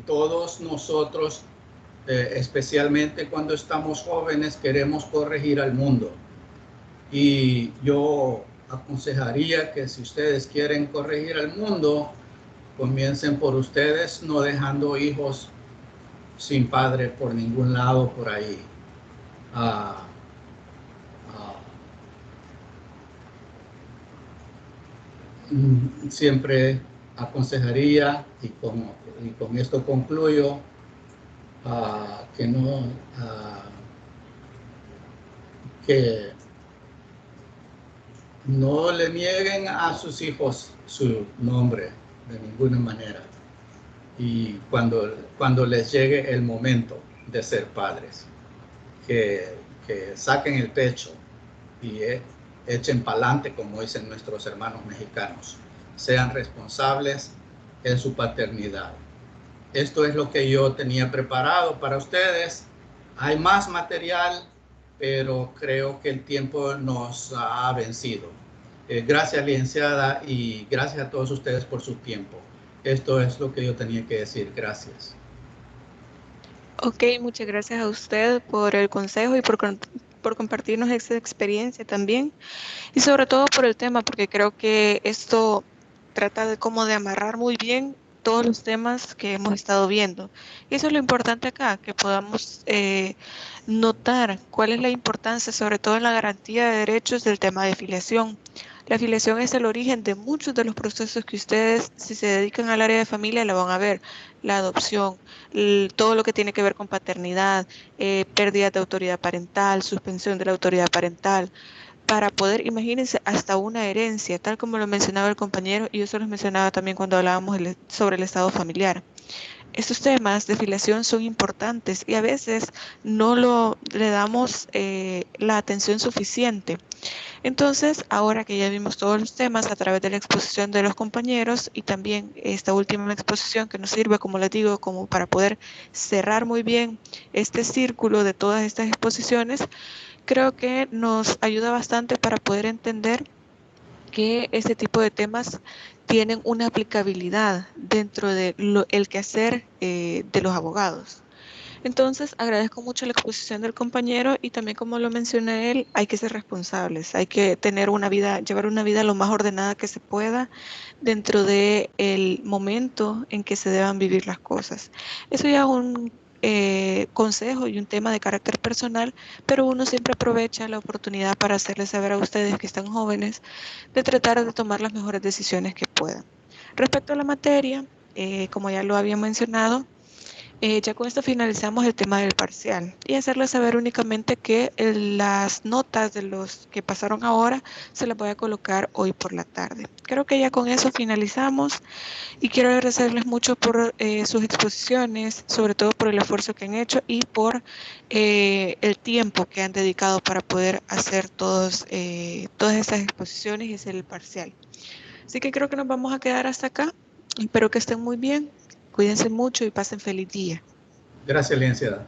todos nosotros, especialmente cuando estamos jóvenes, queremos corregir al mundo. Y yo aconsejaría que si ustedes quieren corregir al mundo, comiencen por ustedes, no dejando hijos sin padre por ningún lado por ahí. Siempre aconsejaría, y con esto concluyo, No le nieguen a sus hijos su nombre de ninguna manera. Y cuando les llegue el momento de ser padres, que saquen el pecho y echen pa'lante, como dicen nuestros hermanos mexicanos. Sean responsables en su paternidad. Esto es lo que yo tenía preparado para ustedes. Hay más material, pero creo que el tiempo nos ha vencido. Gracias, licenciada, y gracias a todos ustedes por su tiempo. Esto es lo que yo tenía que decir. Gracias. Ok, muchas gracias a usted por el consejo y por compartirnos esa experiencia también. Y sobre todo por el tema, porque creo que esto trata de como de amarrar muy bien todos los temas que hemos estado viendo. Y eso es lo importante acá, que podamos notar cuál es la importancia, sobre todo en la garantía de derechos del tema de filiación. La filiación es el origen de muchos de los procesos que ustedes, si se dedican al área de familia, la van a ver. La adopción, todo lo que tiene que ver con paternidad, pérdida de autoridad parental, suspensión de la autoridad parental, para poder, imagínense, hasta una herencia, tal como lo mencionaba el compañero, y eso lo mencionaba también cuando hablábamos sobre el estado familiar. Estos temas de filiación son importantes y a veces no le damos la atención suficiente. Entonces, ahora que ya vimos todos los temas a través de la exposición de los compañeros y también esta última exposición que nos sirve, como les digo, como para poder cerrar muy bien este círculo de todas estas exposiciones, creo que nos ayuda bastante para poder entender que este tipo de temas tienen una aplicabilidad dentro de el quehacer de los abogados. Entonces, agradezco mucho la exposición del compañero y también, como lo menciona él, hay que ser responsables, hay que tener una vida, llevar una vida lo más ordenada que se pueda dentro del momento en que se deban vivir las cosas. Eso ya es un consejo y un tema de carácter personal, pero uno siempre aprovecha la oportunidad para hacerles saber a ustedes que están jóvenes de tratar de tomar las mejores decisiones que puedan. Respecto a la materia, como ya lo había mencionado, ya con esto finalizamos el tema del parcial y hacerles saber únicamente que las notas de los que pasaron ahora se las voy a colocar hoy por la tarde. Creo que ya con eso finalizamos y quiero agradecerles mucho por sus exposiciones, sobre todo por el esfuerzo que han hecho y por el tiempo que han dedicado para poder hacer todas estas exposiciones y hacer el parcial. Así que creo que nos vamos a quedar hasta acá. Espero que estén muy bien. Cuídense mucho y pasen feliz día. Gracias, licenciada.